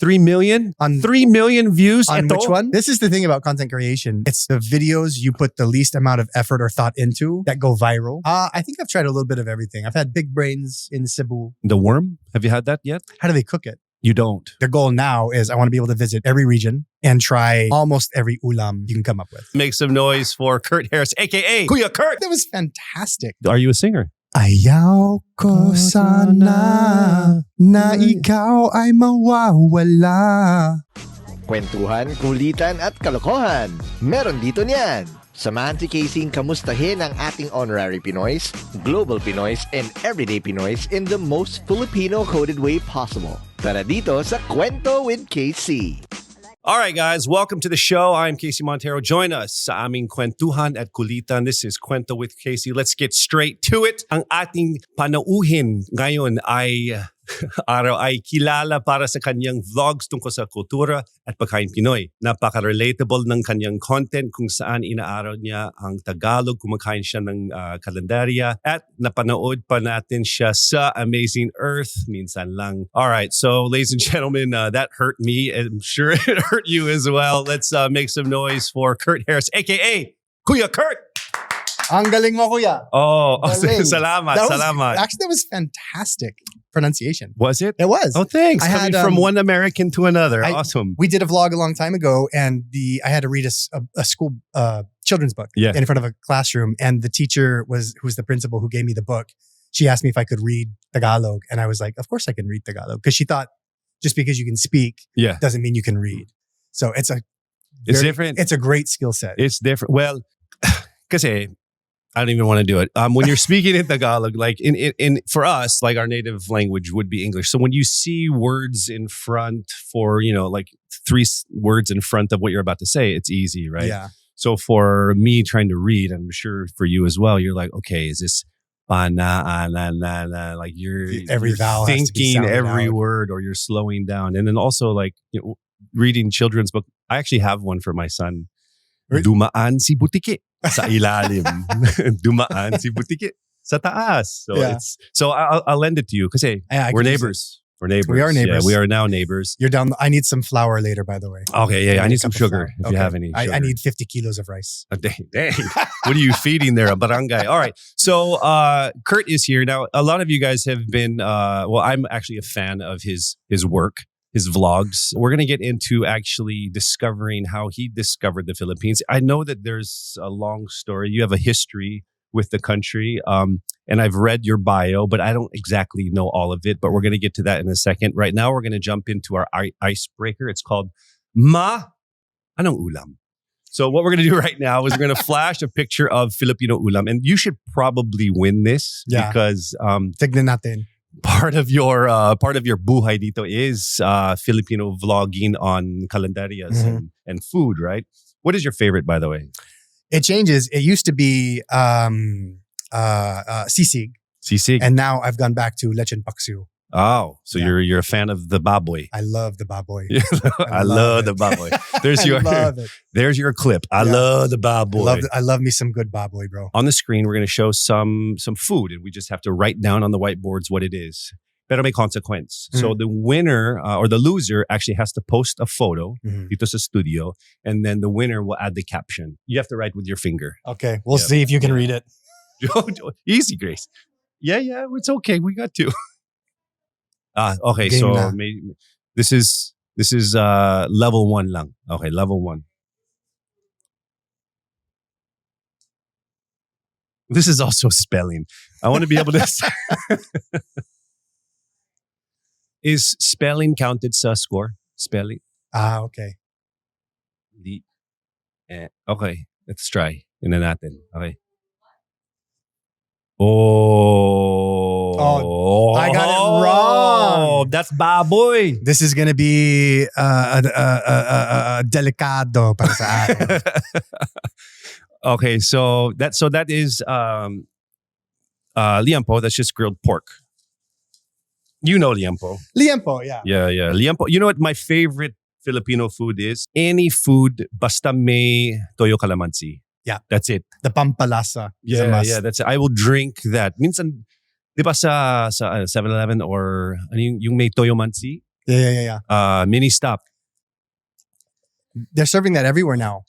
3 million? On 3 million views? On Ito? which one? This is the thing about content creation. It's the videos you put the least amount of effort or thought into that go viral. I think I've tried a little bit of everything. I've had big brains in Cebu. The worm? Have you had that yet? How do they cook it? You don't. The goal now is I want to be able to visit every region and try almost every ulam you can come up with. Make some noise for Kurt Harris, aka Kuya Kurt. That was fantastic. Are you a singer? Ayaw ko sana na ikaw ay mawawala. Kwentuhan, kulitan at kalokohan. Meron dito niyan. Samahan si Casey kamustahin ang ating honorary Pinoys, global Pinoys, and everyday Pinoys in the most Filipino-coded way possible. Tara dito sa Kwento with Casey. All right, guys, welcome to the show. I'm Casey Montero. Join us sa aming kwentuhan at kulitan. This is Kwento with Casey. Let's get straight to it. Ang ating panauhin ngayon ay araw ay kilala para sa kanyang vlogs tungkol sa kultura at pagkain Pinoy. Napaka-relatable ng kanyang content kung saan inaaraw niya ang Tagalog, kumakain siya ng kalendarya at napanood pa natin siya sa Amazing Earth minsan lang. All right, so ladies and gentlemen, that hurt me. I'm sure it hurt you as well. Let's make some noise for Kurt Harris, aka Kuya Kurt. Ang galing mo, kuya. Oh, Galing. salamat. Actually, that was fantastic pronunciation. Was it? It was. Oh, thanks. I Coming had, from one American to another. Awesome. We did a vlog a long time ago, and I had to read a school children's book in front of a classroom, and the teacher who's the principal who gave me the book. She asked me if I could read Tagalog, and I was like, "Of course I can read Tagalog," because she thought just because you can speak doesn't mean you can read. So it's different. It's a great skill set. It's different. Well, kasi I don't even want to do it. When you're speaking in Tagalog, like in for us, like our native language would be English. So when you see words in front for, like 3 words in front of what you're about to say, it's easy, right? Yeah. So for me trying to read, I'm sure for you as well, you're like, okay, is this na, like you're vowel thinking every out. word, or you're slowing down. And then also like, reading children's book. I actually have one for my son. Dumaan si butiki sa ilalim. Dumaan si butiki sa taas. So I'll lend it to you kasi we're neighbors. We're neighbors. We are neighbors. Yeah, we are now neighbors. You're down. I need some flour later, by the way. Okay, yeah. I need some sugar if you have any. I need 50 kilos of rice. Dang. What are you feeding there? A barangay. All right. So Kurt is here. Now, a lot of you guys have been, I'm actually a fan of his work. His vlogs. We're going to get into actually discovering how he discovered the Philippines. I know that there's a long story. You have a history with the country. And I've read your bio, but I don't exactly know all of it. But we're going to get to that in a second. Right now, we're going to jump into our icebreaker. It's called Anong Ulam? So what we're going to do right now is we're going to flash a picture of Filipino ulam. And you should probably win this because Tignan natin. Part of your buhay dito is Filipino vlogging on calendarias and food, right? What is your favorite, by the way? It changes. It used to be sisig. Sisig. And now I've gone back to lechon paksiw. Oh, so you're a fan of the baboy. I love the baboy. I love the baboy. There's your clip. I love the baboy. I love me some good baboy, bro. On the screen, we're going to show some food, and we just have to write down on the whiteboards what it is. Pero may consequence. So the winner or the loser actually has to post a photo dito sa studio, and then the winner will add the caption. You have to write with your finger. Okay, we'll see if you can read it. Easy, Grace. Yeah, it's okay. We got to. Okay, Game so na. this is level 1 lang. Okay, level 1. This is also spelling. I want to be able to. Is spelling counted sa score? Spelling. Okay. Okay, let's try. Ina natin. Okay. Oh, I got it wrong. That's baboy. This is gonna be delicado para sa akin. Okay, so that is liampo. That's just grilled pork. You know liampo. Liampo, yeah. Yeah. Liampo. You know what my favorite Filipino food is? Any food basta may toyo calamansi. Yeah. That's it. The pampalasa is a must. Yeah, that's it. I will drink that. Minsan, di ba sa 7-Eleven or yung may toyo mansi? Yeah. Mini stop. They're serving that everywhere now.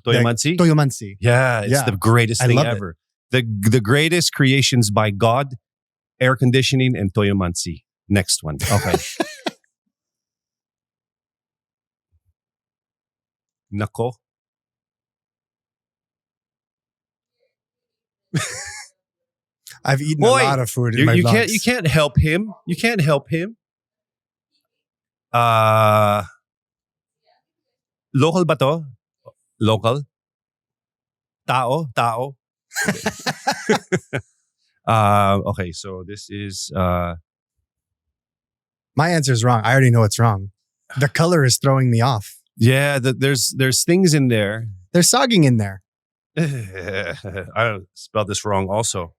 Toyomansi? Toyomansi. Yeah, it's the greatest thing ever. The greatest creations by God, air conditioning, and Toyomansi. Next one. Okay. Nako. I've eaten a lot of food in my vlogs. You can't help him. You can't help him. Local ba to? Local? Tao? Okay, so this is my answer is wrong. I already know it's wrong. The color is throwing me off. Yeah, there's things in there. There's sogging in there. I spelled this wrong also.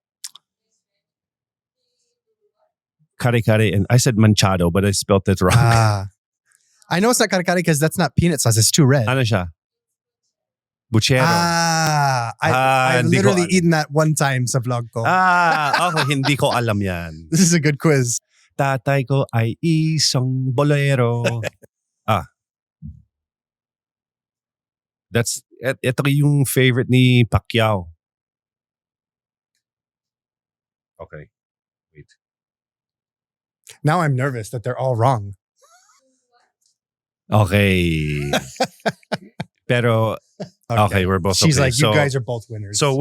Kare, and I said manchado, but I spelled it wrong. I know it's not kare because that's not peanut sauce. It's too red. Ano siya? Buchero. I've literally eaten that one time sa vlog ko. Okay, hindi ko alam yan. This is a good quiz. Tatay ko ay isang bolero. Ito yung favorite ni Pacquiao. Okay, wait. Now I'm nervous that they're all wrong. Okay. Pero, okay, we're both She's okay. like, you guys are both winners. So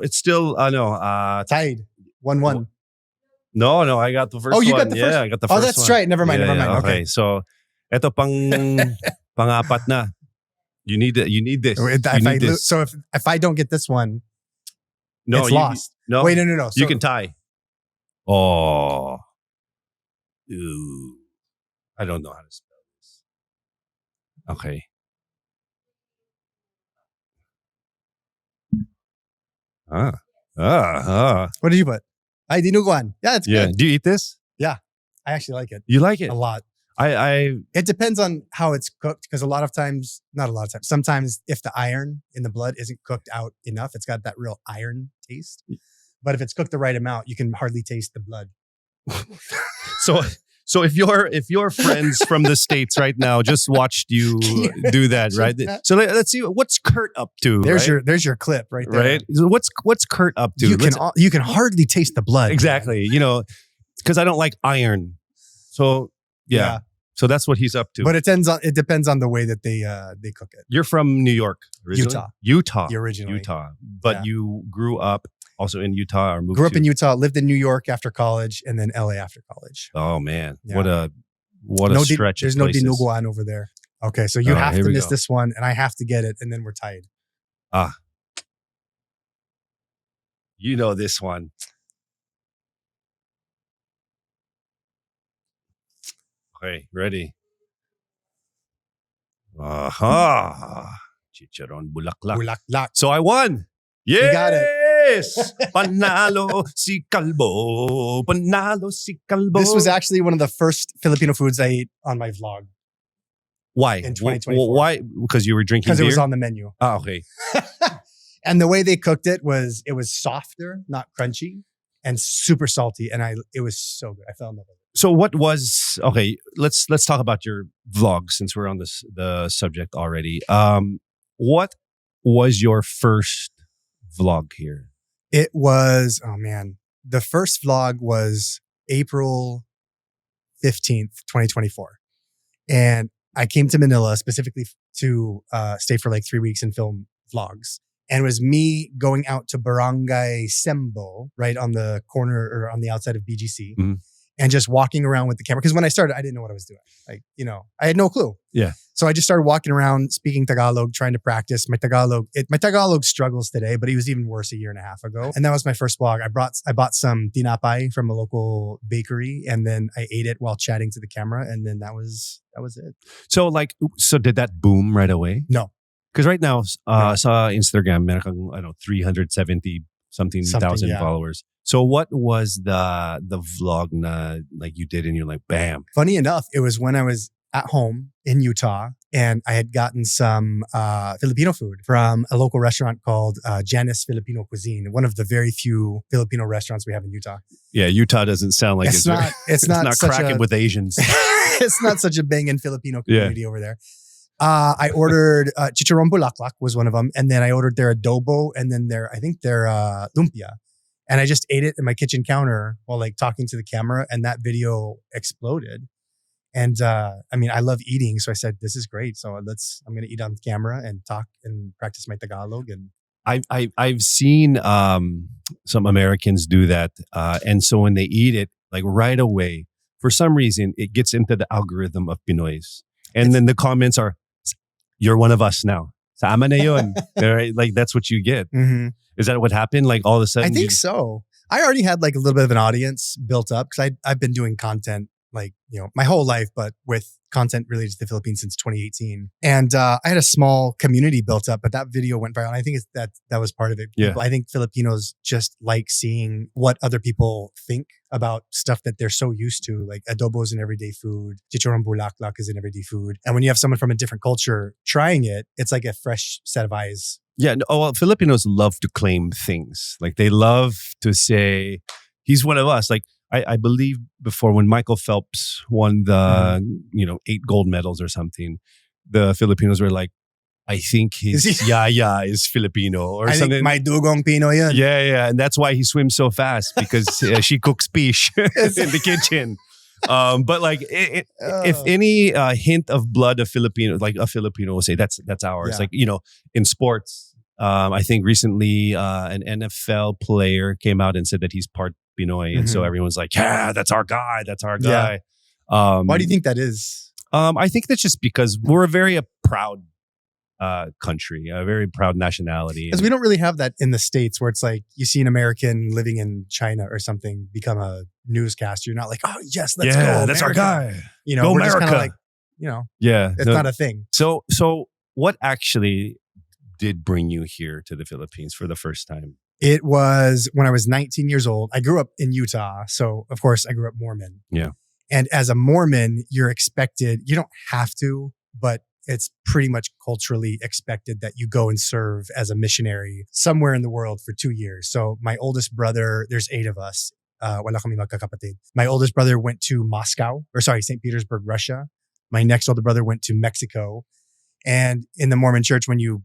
it's still, tied. 1-1. No, I got the first one. Oh, you got the first? Yeah, I got the first one. Oh, that's right. Never mind. Okay. So, eto pang-apat na. You need this. So if I don't get this one, it's lost. No. Wait, no. So, you can tie. Oh. Ew. I don't know how to spell this. Okay. What did you put? Ay, dinuguan. Yeah, it's good. Do you eat this? Yeah. I actually like it. You like it? A lot. It depends on how it's cooked because sometimes if the iron in the blood isn't cooked out enough, it's got that real iron taste. But if it's cooked the right amount, you can hardly taste the blood. So if your friends from the States right now just watched you do that, right? So let's see what's Kurt up to. There's your clip right there. Right? So what's Kurt up to? You can hardly taste the blood. Exactly. Because I don't like iron. So yeah. So that's what he's up to. But it depends on the way that they cook it. You're from New York, originally? Utah. Originally. Utah. But you grew up also in Utah or moved Grew up in Utah, lived in New York after college, and then LA after college. Oh man. Yeah. What a stretch. There's no dinuguan over there. Okay, so you have to miss this one and I have to get it and then we're tied. You know this one. Okay, ready? Chicharon bulaklak. Bulaklak. So I won. Yeah. You got it. Yes. Panalo si Kalbo. Panalo si Kalbo. This was actually one of the first Filipino foods I ate on my vlog. Why? In 2024. Why? Because you were drinking beer? Because it was on the menu. Oh, okay. And the way they cooked it was softer, not crunchy, and super salty. And it was so good. I fell in love with it. So what was, okay, let's talk about your vlog since we're on the subject already. What was your first vlog here? It was, the first vlog was April 15th, 2024. And I came to Manila specifically to stay for like 3 weeks and film vlogs. And it was me going out to Barangay Sembo, right on the corner or on the outside of BGC. Mm-hmm. And just walking around with the camera. Because when I started, I didn't know what I was doing. I had no clue. Yeah. So I just started walking around speaking Tagalog, trying to practice my Tagalog. My Tagalog struggles today, but it was even worse a year and a half ago. And that was my first vlog. I bought some tinapay from a local bakery, and then I ate it while chatting to the camera, and then that was it. So did that boom right away? No. Because right now, sa Instagram, meron kang 370 something thousand followers. So what was the vlog na like you did and you're like, bam? Funny enough, it was when I was at home in Utah, and I had gotten some Filipino food from a local restaurant called Janice Filipino Cuisine, one of the very few Filipino restaurants we have in Utah. Yeah, Utah doesn't sound like it's not cracking with Asians. It's not such a banging Filipino community over there. I ordered chicharron bulaklak was one of them, and then I ordered their adobo, and then their lumpia. And I just ate it in my kitchen counter while like talking to the camera, and that video exploded. And I mean, I love eating, so I said, "This is great." So I'm going to eat on camera and talk and practice my Tagalog. And I've seen some Americans do that, and so when they eat it, like right away, for some reason, it gets into the algorithm of Pinoys, and then the comments are, "You're one of us now." Sama na yun. Right? Like that's what you get. Mm-hmm. Is that what happened? Like all of a sudden, I think so. I already had like a little bit of an audience built up because I've been doing content like, my whole life, but with content related to the Philippines since 2018. And I had a small community built up, but that video went viral. I think that was part of it. Yeah. I think Filipinos just like seeing what other people think about stuff that they're so used to. Like adobo is an everyday food. Chicharron bulaklak is an everyday food. And when you have someone from a different culture trying it, it's like a fresh set of eyes. Yeah. Well, Filipinos love to claim things. Like they love to say, he's one of us. Like, I believe before when Michael Phelps won the 8 gold medals or something, the Filipinos were like, I think his yaya is Filipino or I something. Think my dugong Pinoy yan. Yeah. And that's why he swims so fast because she cooks fish in the kitchen. But like, if any hint of blood of Filipino, like a Filipino will say that's ours. Yeah. Like, in sports, I think recently an NFL player came out and said that he's part Pinoy. And so everyone's like, yeah, that's our guy. That's our guy. Yeah. Why do you think that is? I think that's just because we're a very proud country, a very proud nationality. Because we don't really have that in the States where it's like you see an American living in China or something become a newscaster. You're not like, oh, yes, let's go. Yeah, that's our guy. Go we're America. Just kind of like, yeah, it's not a thing. So what actually did bring you here to the Philippines for the first time? It was when I was 19 years old. I grew up in Utah. So, of course, I grew up Mormon. Yeah. And as a Mormon, you're expected, you don't have to, but it's pretty much culturally expected that you go and serve as a missionary somewhere in the world for 2 years. So my oldest brother, there's 8 of us. Wala kami magkakapatid. My oldest brother went to St. Petersburg, Russia. My next older brother went to Mexico. And in the Mormon church, when you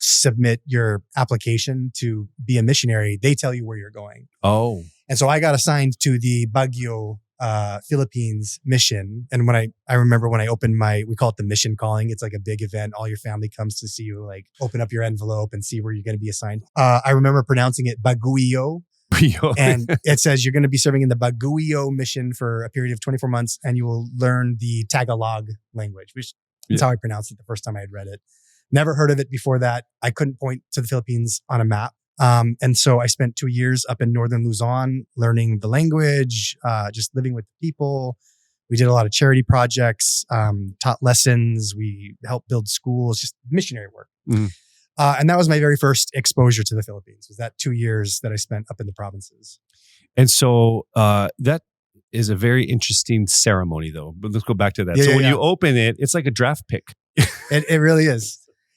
submit your application to be a missionary, they tell you where you're going. Oh. And so I got assigned to the Baguio, Philippines mission. And when I remember when I opened we call it the mission calling. It's like a big event. All your family comes to see you, like open up your envelope and see where you're going to be assigned. I remember pronouncing it Baguio. And it says you're going to be serving in the Baguio mission for a period of 24 months and you will learn the Tagalog language, which is how I pronounced it the first time I had read it. Never heard of it before that. I couldn't point to the Philippines on a map. And so I spent 2 years up in northern Luzon learning the language, just living with the people. We did a lot of charity projects, taught lessons. We helped build schools, just missionary work. Mm. And that was my very first exposure to the Philippines, was that 2 years that I spent up in the provinces. And so that is a very interesting ceremony, though. But let's go back to that. Yeah, so when you open it, it's like a draft pick. It really is.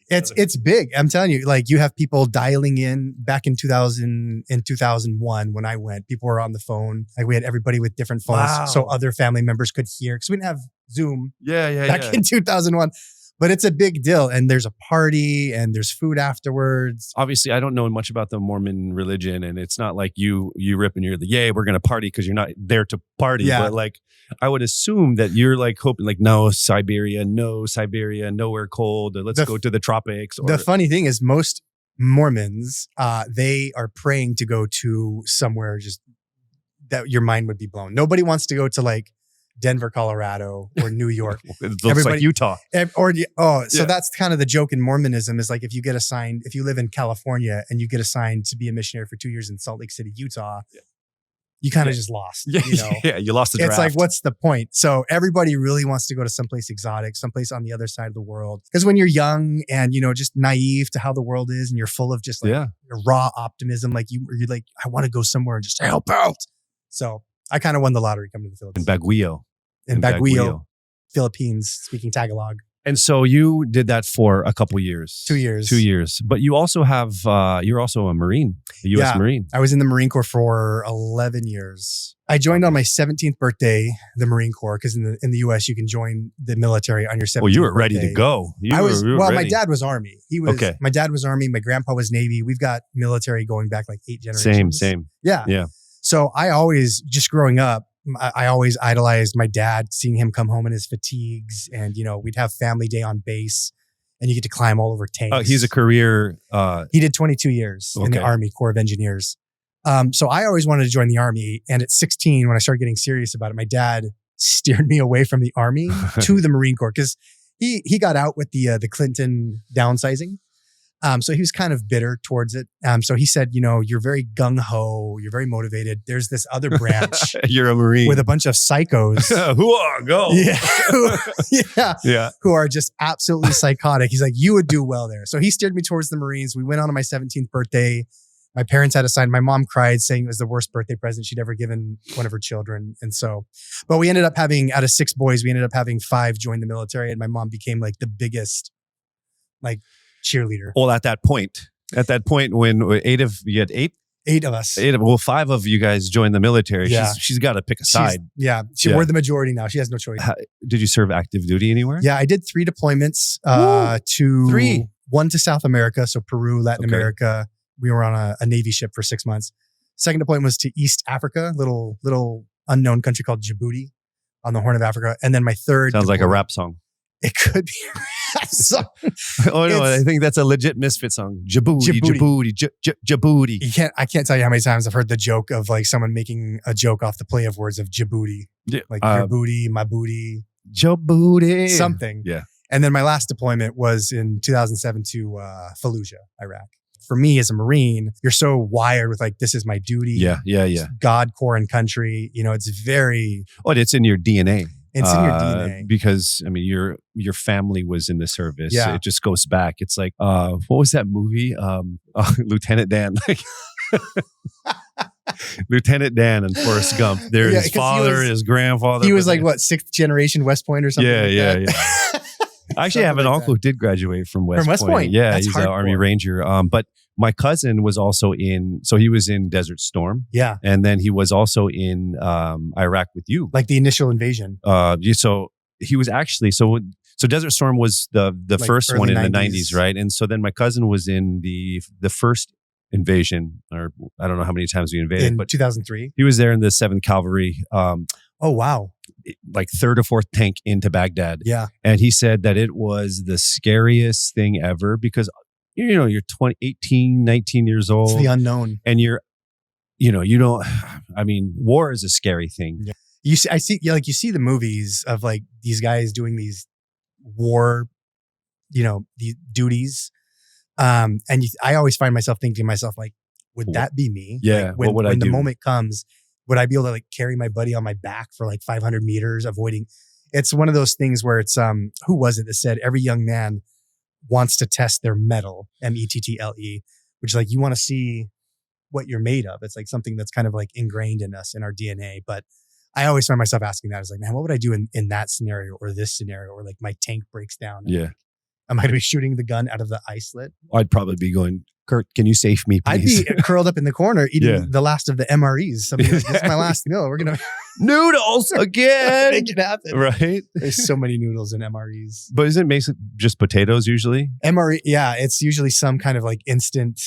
It's big. I'm telling you, like you have people dialing in back in 2001 when I went, people were on the phone. Like we had everybody with different phones so other family members could hear because we didn't have Zoom back in 2001. But it's a big deal. And there's a party and there's food afterwards. Obviously, I don't know much about the Mormon religion. And it's not like you rip and you're like, yay, we're going to party because you're not there to party. Yeah. But like, I would assume that you're like hoping like, no Siberia, nowhere cold. Let's go to the tropics. The funny thing is most Mormons, they are praying to go to somewhere just that your mind would be blown. Nobody wants to go to like Denver, Colorado, or New York. It looks like Utah. So that's kind of the joke in Mormonism is like if you live in California and you get assigned to be a missionary for 2 years in Salt Lake City, Utah, you kind of just lost. You lost the draft. It's like, what's the point? So everybody really wants to go to someplace exotic, someplace on the other side of the world. Because when you're young and, just naive to how the world is and you're full of just like raw optimism, like you're like, I want to go somewhere and just help out. So I kind of won the lottery coming to the Philippines. In Baguio. In Baguio. Philippines speaking Tagalog. And so you did that for a couple years. 2 years. 2 years. But you also have, you're also a Marine, a U.S. Marine. I was in the Marine Corps for 11 years. I joined on my 17th birthday, the Marine Corps, because in the U.S. you can join the military on your 17th birthday. Well, you were ready to go. My dad was Army. My dad was Army. My grandpa was Navy. We've got military going back like 8 generations. Same. Yeah. So I always, just growing up, I always idolized my dad, seeing him come home in his fatigues, and we'd have family day on base, and you get to climb all over tanks. Oh, he's a career. He did 22 years in the Army Corps of Engineers. So I always wanted to join the Army, and at 16, when I started getting serious about it, my dad steered me away from the Army to the Marine Corps because he got out with the Clinton downsizing. So he was kind of bitter towards it. So he said, you're very gung-ho. You're very motivated. There's this other branch. You're a Marine. With a bunch of psychos. Go. Yeah. Who are just absolutely psychotic. He's like, you would do well there. So he steered me towards the Marines. We went on my 17th birthday. My parents had a sign. My mom cried saying it was the worst birthday present she'd ever given one of her children. And so, but we ended up having, out of 6 boys, we ended up having 5 join the military. And my mom became like the biggest, cheerleader. Well, at that point when you had 8? 8 of us. 5 of you guys joined the military. Yeah. She's got to pick a side. We're the majority now. She has no choice. Did you serve active duty anywhere? Yeah, I did 3 deployments. 3. One to South America, so Peru, Latin America. We were on a Navy ship for 6 months. Second deployment was to East Africa, little unknown country called Djibouti on the Horn of Africa. And then my third sounds like a rap song. It could be a rap song. Oh no, I think that's a legit Misfit song. Djibouti. I can't tell you how many times I've heard the joke of someone making a joke off the play of words of Djibouti. Your booty, my booty. Djibouti. Something. Yeah. And then my last deployment was in 2007 to Fallujah, Iraq. For me as a Marine, you're so wired with this is my duty. Yeah. God, core, and country. It's very... Oh, it's in your DNA. It's in your DNA. Because, your family was in the service. Yeah. It just goes back. It's like, what was that movie? Lieutenant Dan. Lieutenant Dan and Forrest Gump. His father, his grandfather. He was 6th generation West Point or something. Yeah. I actually have an uncle who did graduate from West Point. Yeah, that's he's hardcore. an Army Ranger. But my cousin was also he was in Desert Storm. Yeah. And then he was also in Iraq with you. The initial invasion. So he was actually, so Desert Storm was the first one in 90s. the 90s, right? And so then my cousin was in the first invasion, or I don't know how many times we invaded. In but 2003? He was there in the 7th Cavalry. Oh, wow. 3rd or 4th tank into Baghdad. Yeah. And he said that it was the scariest thing ever because, you're 18, 19 years old. It's the unknown. And war is a scary thing. Yeah. You see the movies of these guys doing these war, these duties. I always find myself thinking to myself, would that be me? Yeah. When, what would I do? When the moment comes, would I be able to carry my buddy on my back for 500 meters, avoiding? It's one of those things where it's, who was it that said every young man wants to test their mettle, mettle, which you want to see what you're made of. It's something that's kind of ingrained in us, in our DNA. But I always find myself asking that. Man, what would I do in that scenario or this scenario, or my tank breaks down? Yeah. Am I going to be shooting the gun out of the eye slit? I'd probably be going, Kurt, can you save me, please? I'd be curled up in the corner eating the last of the MREs. Something this is my last meal. We're going to... Noodles again! Make it happen. Right? There's so many noodles in MREs. But isn't it basically just potatoes usually? MRE, yeah. It's usually some kind of instant,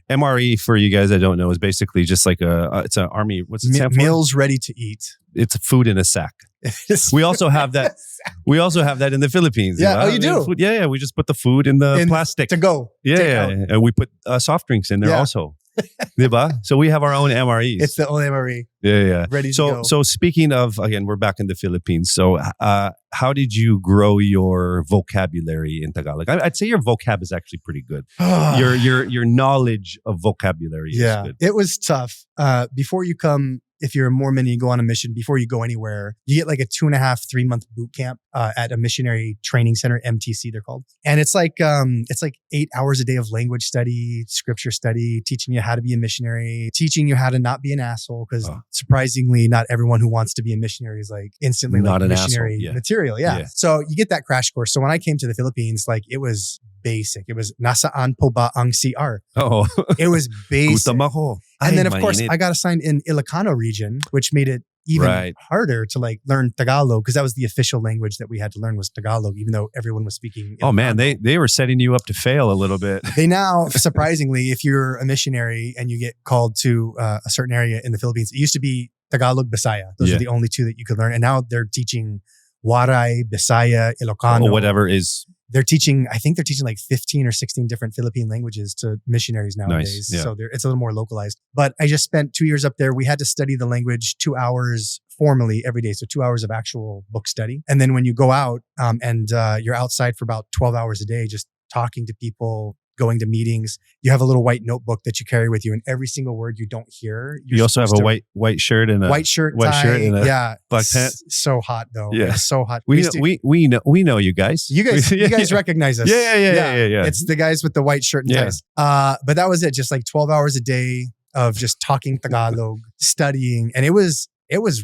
MRE, for you guys that don't know, is basically just it's an army. What's it stand for? Meals ready to eat. It's food in a sack. We also have that. We also have that in the Philippines. Yeah. Oh, you do? Food, yeah. We just put the food in the plastic. To go. Yeah. And we put soft drinks in there also. Diba? So we have our own MREs. It's the own MRE. Yeah. Ready to go. So speaking of, again, we're back in the Philippines. So how did you grow your vocabulary in Tagalog? I'd say your vocab is actually pretty good. your knowledge of vocabulary is good. It was tough. Before you come if you're a Mormon and you go on a mission, before you go anywhere, you get like a 2.5, 3-month boot camp at a missionary training center, MTC they're called. And it's like 8 hours a day of language study, scripture study, teaching you how to be a missionary, teaching you how to not be an asshole. Because surprisingly, not everyone who wants to be a missionary is like instantly not like an missionary material. Yeah. So you get that crash course. So when I came to the Philippines, like it was basic. It was nasaan po ba ang CR? Oh, it was basic. Gutom ako. And then of Ay, course mainit. I got assigned in Ilocano region, which made it even harder to like learn Tagalog, because that was the official language that we had to learn was Tagalog, even though everyone was speaking Ilocano. Oh man, they were setting you up to fail a little bit. They now, surprisingly, if you're a missionary and you get called to a certain area in the Philippines, it used to be Tagalog, Bisaya. Those are the only two that you could learn. And now they're teaching Waray, Bisaya, Ilocano. Or whatever is. I think they're teaching like 15 or 16 different Philippine languages to missionaries nowadays. Nice, yeah. So it's a little more localized. But I just spent 2 years up there. We had to study the language 2 hours formally every day. So 2 hours of actual book study. And then when you go out and you're outside for about 12 hours a day, just talking to people, going to meetings, you have a little white notebook that you carry with you, and every single word you don't hear. You also have a white shirt and a white shirt and a black pant. So hot though. Yeah, it's so hot. We know you guys. You guys recognize us. Yeah. It's the guys with the white shirt and ties. But that was it. Just like 12 hours a day of just talking Tagalog, studying, and it was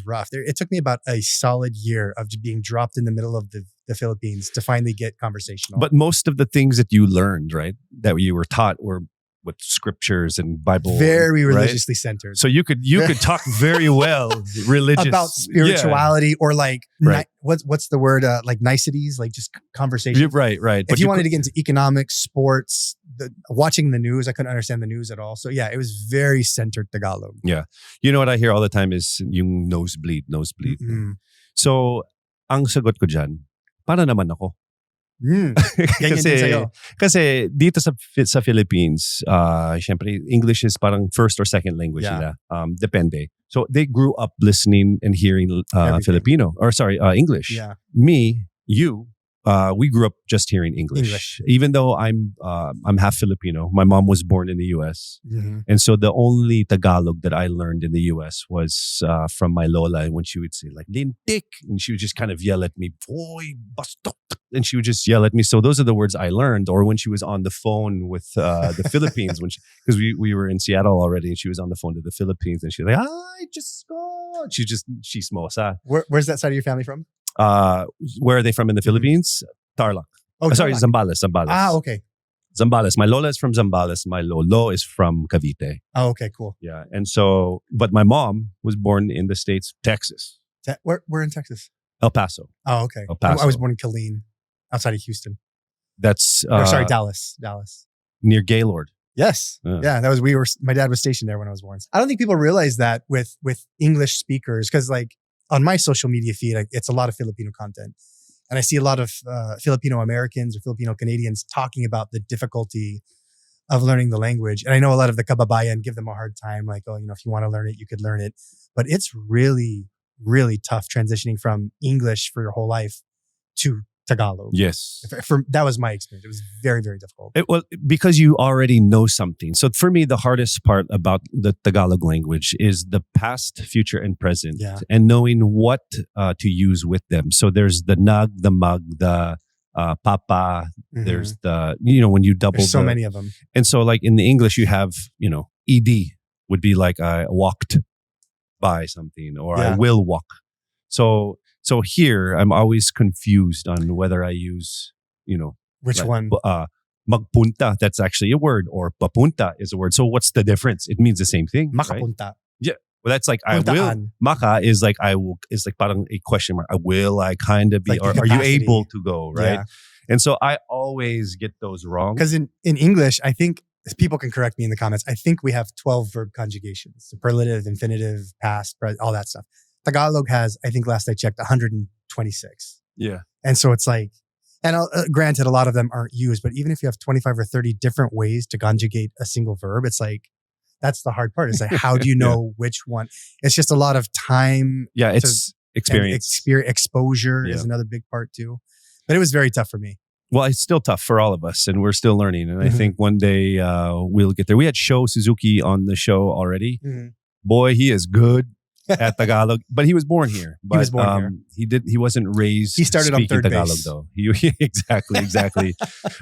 rough. It took me about a solid year of being dropped in the middle of the Philippines to finally get conversational. But most of the things that you learned, right, that you were taught were with scriptures and Bible, very religiously centered. So you could talk very well religious about spirituality or like what's the word like niceties, like just conversation. Right. If but you wanted to get into economics, sports, watching the news, I couldn't understand the news at all. So yeah, it was very centered Tagalog. Yeah, you know what I hear all the time is yung nosebleed. Mm-hmm. So ang sagot ko dyan, para naman ako. kasi dito sa Philippines, syempre English is parang first or second language nila. Depende. So they grew up listening and hearing English. Yeah. Me, you, we grew up just hearing English. Even though I'm half Filipino. My mom was born in the US. Mm-hmm. And so the only Tagalog that I learned in the US was from my lola, when she would say like lintik, and she would just kind of yell at me, boy, bastok, and she would just yell at me. So those are the words I learned. Or when she was on the phone with the Philippines, because we were in Seattle already, and she was on the phone to the Philippines, and she's like, I just go. She smosa. Where's that side of your family from? Where are they from in the Philippines? Tarlac. Sorry, Zambales. Ah, okay. Zambales. My lola is from Zambales. My lolo is from Cavite. Oh, okay, cool. Yeah, and so, but my mom was born in the States, Texas. Where in Texas? El Paso. Oh, okay. El Paso. I was born in Killeen, outside of Houston. That's Dallas. Near Gaylord. Yes. Yeah, that was my dad was stationed there when I was born. I don't think people realize that with English speakers, because like on my social media feed, it's a lot of Filipino content. And I see a lot of Filipino Americans or Filipino Canadians talking about the difficulty of learning the language. And I know a lot of the kababayan give them a hard time, like, oh, if you want to learn it, you could learn it. But it's really, really tough transitioning from English for your whole life to Tagalog. Yes. That was my experience. It was very, very difficult. Because you already know something. So for me, the hardest part about the Tagalog language is the past, future, and present, and knowing what to use with them. So there's the nug, the mug, the papa. Mm-hmm. There's the, when you double. There's so many of them. And so like in the English, you have, ed would be like I walked by something, or I will walk. So here, I'm always confused on whether I use, which one? Magpunta, that's actually a word, or papunta is a word. So what's the difference? It means the same thing. Makapunta. Right? Yeah. Well, that's like I will. Maka is like I will. Is like parang a question mark. I will. I kind of be. Like or are you able to go? Right. Yeah. And so I always get those wrong. Because in English, I think people can correct me in the comments. I think we have 12 verb conjugations: superlative, infinitive, past, present, all that stuff. Tagalog has, I think last I checked, 126. Yeah. And so it's like, and granted, a lot of them aren't used, but even if you have 25 or 30 different ways to conjugate a single verb, it's like, that's the hard part. It's like, how do you know which one? It's just a lot of time. Yeah, it's experience. Exposure is another big part too. But it was very tough for me. Well, it's still tough for all of us, and we're still learning. And I think one day we'll get there. We had Sho Suzuki on the show already. Mm-hmm. Boy, he is good. at Tagalog, but he was born here. But, He was born here. He wasn't raised. He started on speaking third Tagalog, base. though. Exactly.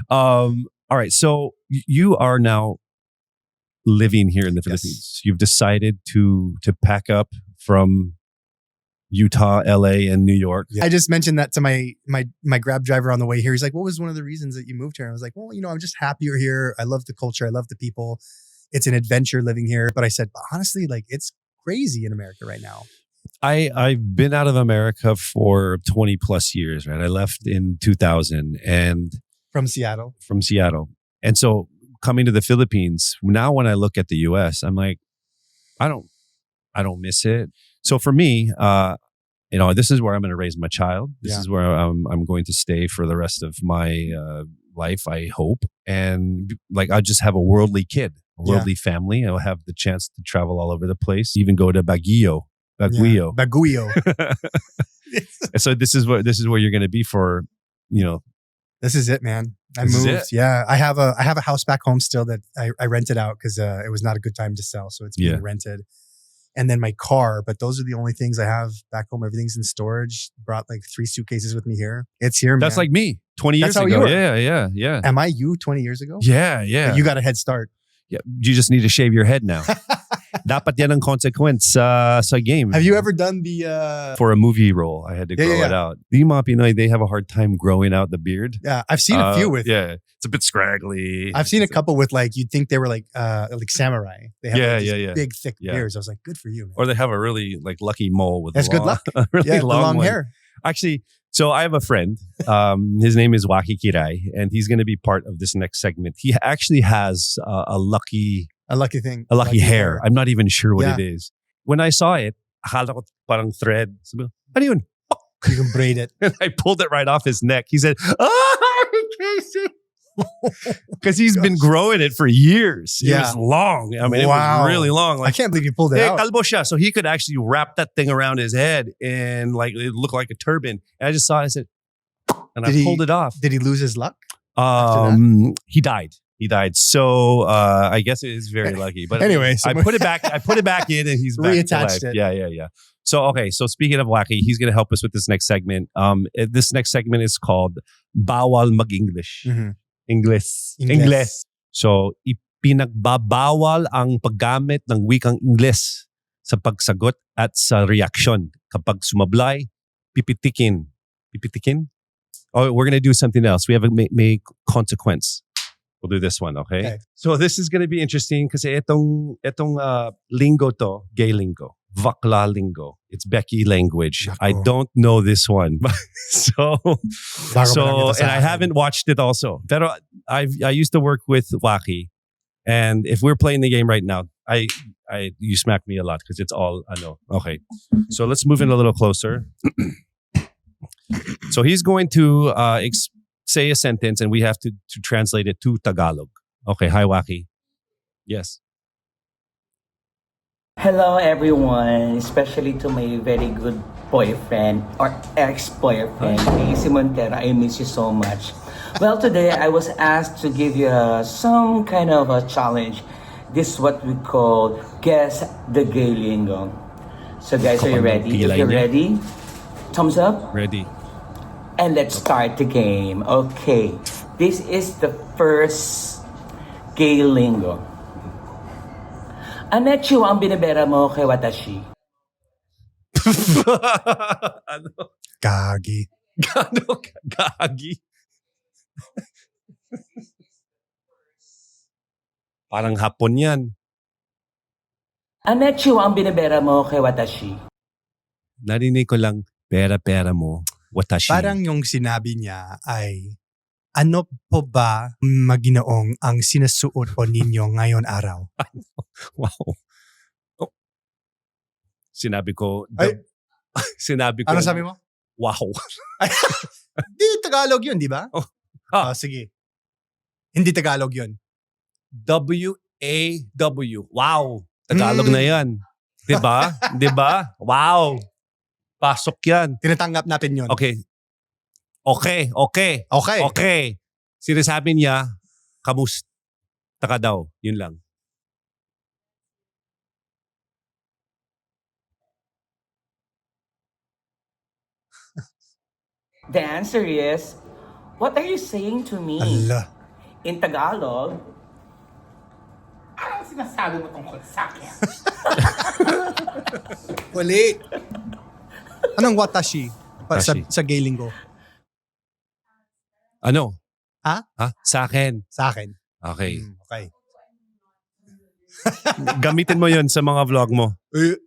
All right. So you are now living here in the Philippines. You've decided to pack up from Utah, LA, and New York. I just mentioned that to my Grab driver on the way here. He's like, "What was one of the reasons that you moved here?" And I was like, "Well, I'm just happier here. I love the culture. I love the people. It's an adventure living here." But I said, honestly, like it's crazy in America right now. I've been out of America for 20 plus years, right? I left in 2000 and From Seattle. And so coming to the Philippines, now when I look at the US, I'm like, I don't miss it. So for me, this is where I'm going to raise my child. This is where I'm going to stay for the rest of my life, I hope. And like, I just have a worldly kid, a worldly family. I'll have the chance to travel all over the place, even go to Baguio. Yeah. Baguio. And so this is where you're going to be for, This is it, man. I This is moved. it? Yeah. I have a house back home still that I rented out because it was not a good time to sell. So it's being rented. And then my car, but those are the only things I have back home. Everything's in storage. Brought like 3 suitcases with me here. It's here, man. That's like me 20 years That's how ago. you were. Yeah. Am I you 20 years ago? Yeah. You got a head start. Yeah. You just need to shave your head now. Dapat yan ang consequence sa game. Have you ever done the... For a movie role, I had to grow it out. The mga Pinoy, they have a hard time growing out the beard. Yeah, I've seen a few with... Yeah, it's a bit scraggly. I've seen a couple with like, you'd think they were like samurai. They have these big, thick Yeah. beards. I was like, good for you, man. Or they have a really like lucky mole with That's good luck. really long one. hair. Actually, so I have a friend. His name is Waki Kirai, and he's going to be part of this next segment. He actually has a lucky thing. A lucky hair. I'm not even sure what Yeah. it is. When I saw it, akala ko parang thread. Sabi ko, ano yun? You can braid it. And I pulled it right off his neck. He said, Casey. Because he's been growing it for years. It was long. I mean, it was really long. I can't believe you pulled it out. Kalbo siya. So he could actually wrap that thing around his head and like it looked like a turban. And I just saw it. I said, and I pulled it off. Did he lose his luck? He died. So I guess it is very lucky. But anyway, I put it back in, and he's back reattached to life. it. Yeah. So okay. So speaking of Wacky, he's going to help us with this next segment. This next segment is called Bawal Mag-English. Mm-hmm. Ingles. So ipinagbabawal ang paggamit ng wikang Ingles sa pagsagot at sa reaksyon. Kapag sumablay, pipitikin. Pipitikin? Oh, we're going to do something else. We have a may consequence. We'll do this one, okay? So this is going to be interesting kasi itong lingo to, gay lingo, vakla lingo. It's Becky language. Nako. I don't know this one. And I haven't watched it also. Pero I used to work with Waki, and if we're playing the game right now, you smack me a lot because it's all I know. Okay, so let's move in a little closer. So he's going to say a sentence and we have to translate it to Tagalog. Okay, hi Waki. Yes. Hello everyone, especially to my very good boyfriend or ex-boyfriend, Casey Montero. I miss you so much. Well, today I was asked to give you some kind of a challenge. This is what we call Guess the Gay Lingo. So guys, are you ready? If you're ready, thumbs up. Ready. And let's start the game. Okay, this is the first gay lingo. Anechu ang binibera mo kay Watashi. Ano? Gagi. Gagi. Parang Hapon yan. Anechu ang binibera mo kay Watashi. Narinig ko lang, pera mo, watashi. Parang yung sinabi niya ay, ano po ba maginoong ang sinasuot po ninyo ngayon araw? Wow. Oh. Sinabi ko. Ano sabi mo? Wow. Di Tagalog yun, di ba? Oh. Sige. Hindi Tagalog yun. W-A-W. Wow. Tagalog na yan. Diba? Diba? Wow. Pasok yan. Tinatanggap natin yun. Okay. Sinasabi niya, kamusta ka daw. Yun lang. The answer is, what are you saying to me? Ala. In Tagalog, Anong sinasabi mo tungkol sa akin? Wali. Anong watashi? Watashi. Sa gay linggo. Ano? Ha? Sa akin. Sa akin. Okay. Okay. Gamitin mo yun sa mga vlog mo.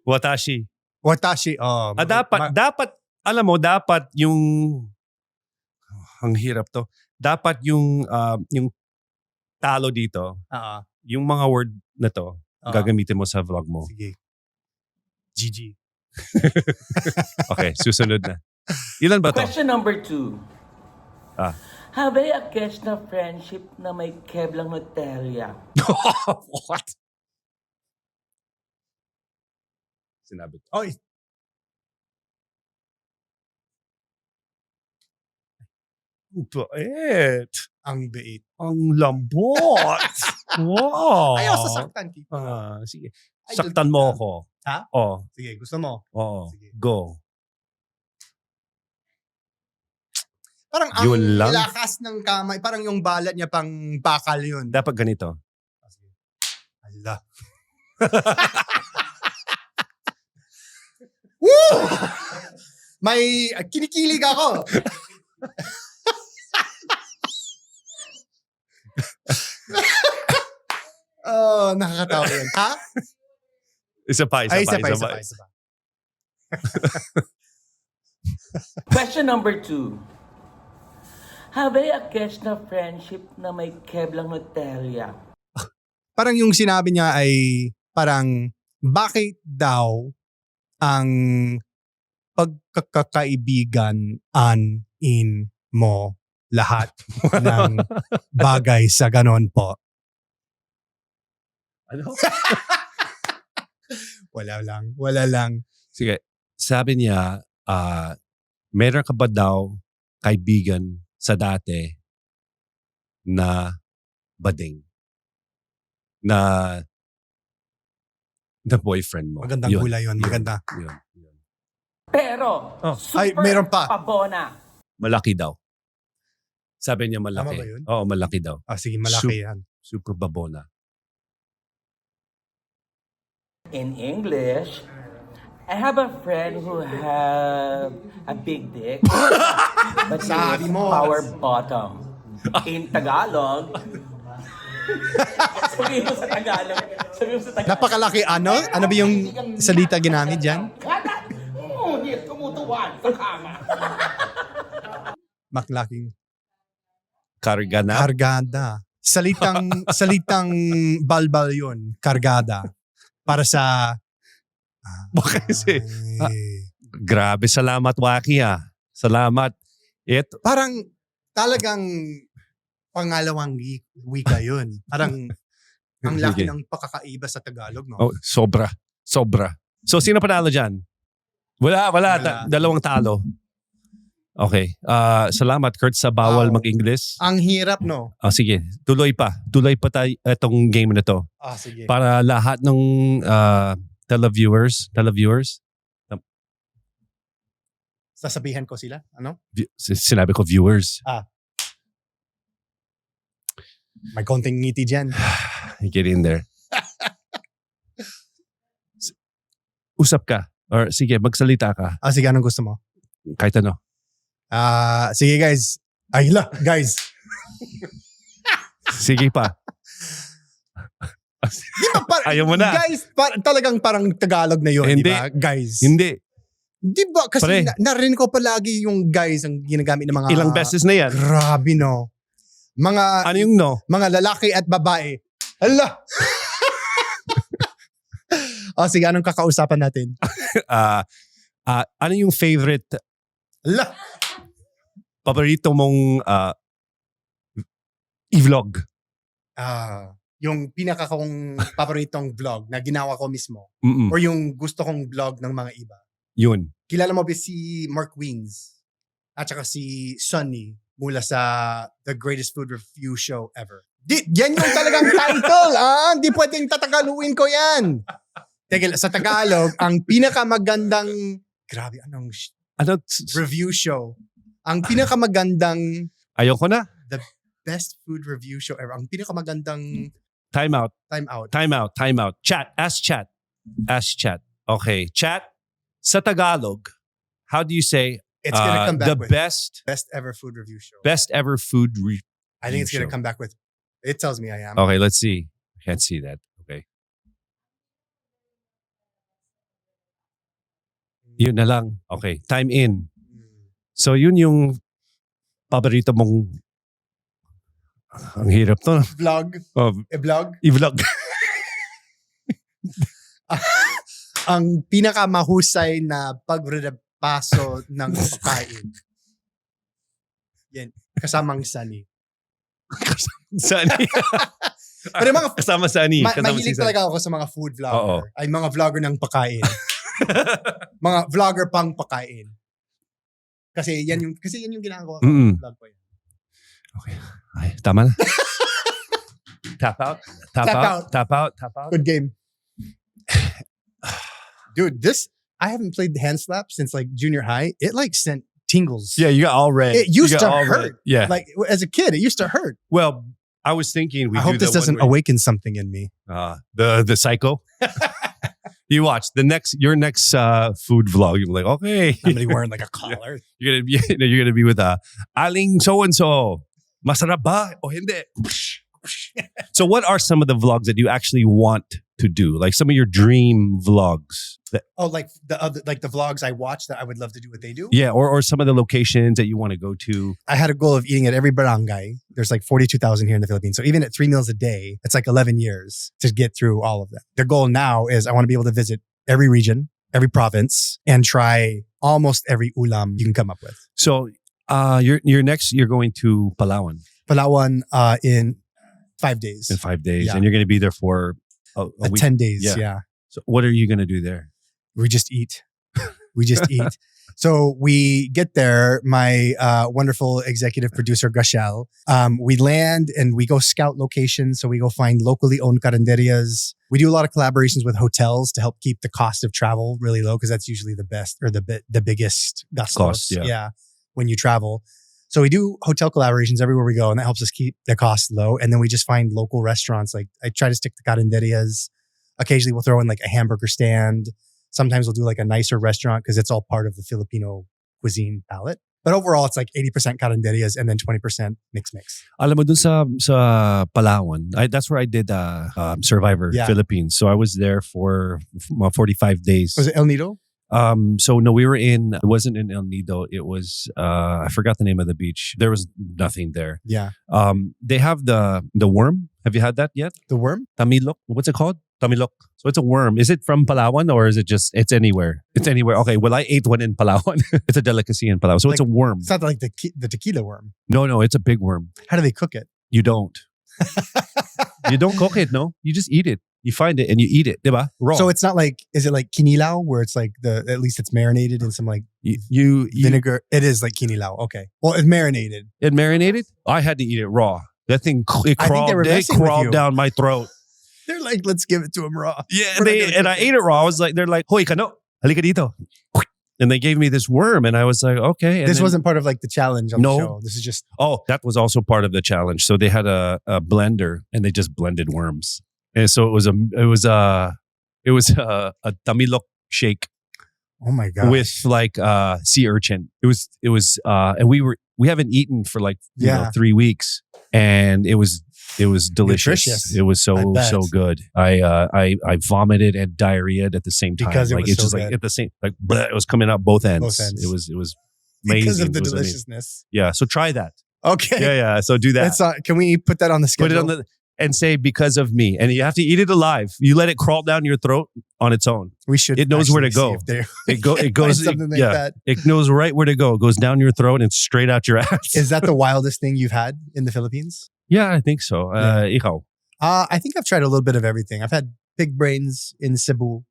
Watashi. Watashi. Dapat, alam mo, dapat yung, ang hirap to, dapat yung talo dito, yung mga word na to, gagamitin mo sa vlog mo. Sige. GG. Okay, susunod na. Ilan ba to? question number 2. Have I a catch na friendship na may keblang Nutella? What? Sinabi ko. Oy. Bait. Ang bait. Ang lambot. Wow. Ayaw sasaktan. Sige. Idol Saktan mo kita. ako. Ha? Oh. Sige, gusto mo? Oo. Sige. Go. Parang ang Yun lang? lakas ng kamay, parang yung balat niya pang bakal yun. Dapat ganito. Ala. Woo! May kinikilig ako. Oh, nakakatawa yun. Ha? Isa pa. Isa pa. Question number 2. Have I a catch na friendship na may keblang Nutella? Parang yung sinabi niya ay parang bakit daw ang pagkakaibigan in mo lahat ng bagay sa ganon po. Ano? Wala lang. Sige. Sabi niya, meron ka ba daw kaibigan sa dati na bading? Na boyfriend mo. Magandang hula yun. Maganda. Yun. Pero, Ay, super meron pa. pabona. Malaki daw. Sabi niya malaki. Tama ba yun? Oo, malaki daw. Sige, malaki yan. Super babona. In English, I have a friend who have a big dick, but he Sabi is mo. power bottom. In Tagalog, sabihin mo sa Tagalog. Napakalaki ano? Ano ba yung salita ginamit dyan? Ngunit kumutuwan sa kama. Maklaking Kargana? kargada. Salitang balbal yun. Kargada. Para sa... Kasi, Ay. grabe, salamat Waki Salamat. Parang talagang pangalawang wika yun. Parang ang laki Sige. ng pakakaiba sa Tagalog, no? Oh, sobra. So, sino panalo dyan? Wala. Wala. Dalawang talo. Okay. Salamat, Kurt, sa bawal Wow. mag-English. Ang hirap, no? Sige. Tuloy pa tayo itong game na to. Sige. Para lahat ng televiewers, Sasabihan ko sila, ano? sinabi ko viewers. May konting ngiti dyan. Get in there. Usap ka. Or sige, magsalita ka. Sige, anong gusto mo? Kahit ano. Sige, guys. Guys. Sige pa. Di ba Ayaw mo na. Guys, talagang parang Tagalog na yun, Hindi. di ba? Guys. Hindi. Di ba? Kasi Pare. narinig ko palagi yung guys ang ginagamit ng mga... Ilang beses na yan. Grabe, no? Mga... Ano yung no? Mga lalaki at babae. Hala! Sige, anong kakausapan natin? Ano yung favorite, Hala! paborito mong i-vlog? Yung pinaka kong paboritong vlog na ginawa ko mismo Mm-mm. or yung gusto kong vlog ng mga iba. Yun. Kilala mo ba si Mark Wings at saka si Sonny mula sa The Greatest Food Review Show Ever. Yan yung talagang title. Hindi pwedeng tatagaluin ko yan. Sa Tagalog, ang pinakamagandang, grabe, anong Ano? review show. Ang pinakamagandang Ayoko na. the best food review show ever. Ang pinakamagandang Time out. time out. Chat. Ask chat. Okay. Chat. Sa Tagalog, how do you say It's gonna come back the with best ever food review show. ever food I think it's gonna show. come back with. It tells me I am. Okay, let's see. I can't see that. Okay. Yun na lang. Okay. Time in. So yun yung paborito mong ang hirap to. Vlog. Oh, Vlog. i-vlog. Ang pinakamahusay na pagrepaso ng pagkain. Yan. Kasamang Sunny. Sani. Pero mga Kasama Sani. mahilig talaga ako sa mga food vlogger. Oo. Ay mga vlogger ng pagkain. Mga vlogger pang pagkain. Kasi yan yung ginagawa ko. Mm. Vlog ko yan. Okay. Ay, tama na. Tap out. Good game. Dude, I haven't played the hand slap since like junior high. It like sent tingles. Yeah, you got all red. It used You got to all hurt. red. Yeah. Like as a kid, it used to hurt. Well, I was thinking we I do hope this the doesn't one where- awaken something in me. the psycho. You watch your next food vlog. You're like, okay, Somebody wearing like a collar. you're gonna be with Aling so and so. Masarap ba o hindi? So, what are some of the vlogs that you actually want to do? Like some of your dream vlogs. Oh, like the vlogs I watch that I would love to do what they do. Yeah, or some of the locations that you want to go to. I had a goal of eating at every barangay. There's like 42,000 here in the Philippines. So even at 3 meals a day, it's like 11 years to get through all of them. The goal now is I want to be able to visit every region, every province, and try almost every ulam you can come up with. So, you're going to Palawan Palawan in 5 days. in 5 days, Yeah. and you're going to be there for a week. 10 days, Yeah. yeah. So, what are you going to do there? We just eat. Eat. So we get there, my wonderful executive producer, Gashel, we land and we go scout locations. So we go find locally owned carinderias. We do a lot of collaborations with hotels to help keep the cost of travel really low because that's usually the best or the biggest gastos, Cost, yeah. when you travel. So we do hotel collaborations everywhere we go, and that helps us keep the cost low. And then we just find local restaurants. Like I try to stick to carinderias. Occasionally we'll throw in like a hamburger stand. Sometimes we'll do like a nicer restaurant because it's all part of the Filipino cuisine palette. But overall, it's like 80% carinderias and then 20% mix. Alam mo dun sa Palawan, that's where I did Survivor Yeah. Philippines. So I was there for 45 days. Was it El Nido? So no, it wasn't in El Nido. It was, I forgot the name of the beach. There was nothing there. Yeah. They have the worm. Have you had that yet? The worm? Tamilok. What's it called? Tamilok. So it's a worm. Is it from Palawan or is it just, it's anywhere? It's anywhere. Okay. Well, I ate one in Palawan. It's a delicacy in Palawan. So it's a worm. It's not like the tequila worm. No, it's a big worm. How do they cook it? You don't. You don't cook it, no? You just eat it. You find it and you eat it, diba? Raw. So it's not like, is it like kinilaw where it's like at least it's marinated in some like you vinegar? It is like kinilaw. Okay. Well, it's marinated. It marinated? I had to eat it raw. That thing, it I think they were crawled, messing with you. down my throat. They're like, let's give it to them raw. Yeah, We're not gonna and cook I ate it raw. I was like, they're like, hoy kano, halika dito. And they gave me this worm and I was like, okay. And This then- wasn't part of like the challenge on No. the show. This is just, Oh, that was also part of the challenge. So they had a blender and they just blended worms. And so it was a tamilok shake oh my God. with like sea urchin. It was and we haven't eaten for like 3 weeks and it was delicious. Nutritious. It was I so bet. good. I vomited and diarrheaed at the same time. Because it like was it's so just good. like at the same like bleh, it was coming out both ends. Both ends. It was amazing. because of the It was amazing. deliciousness. Yeah, so try that. Okay. Yeah. So do that. That's not, can we put that on the schedule? Put it on and say because of me. And you have to eat it alive. You let it crawl down your throat on its own. We should. It knows where to actually go. see if It goes something like yeah. that. It knows right where to go. It goes down your throat and straight out your ass. Is that the wildest thing you've had in the Philippines? Yeah, I think so. Yeah. Ikaw. I think I've tried a little bit of everything. I've had pig brains in Cebu.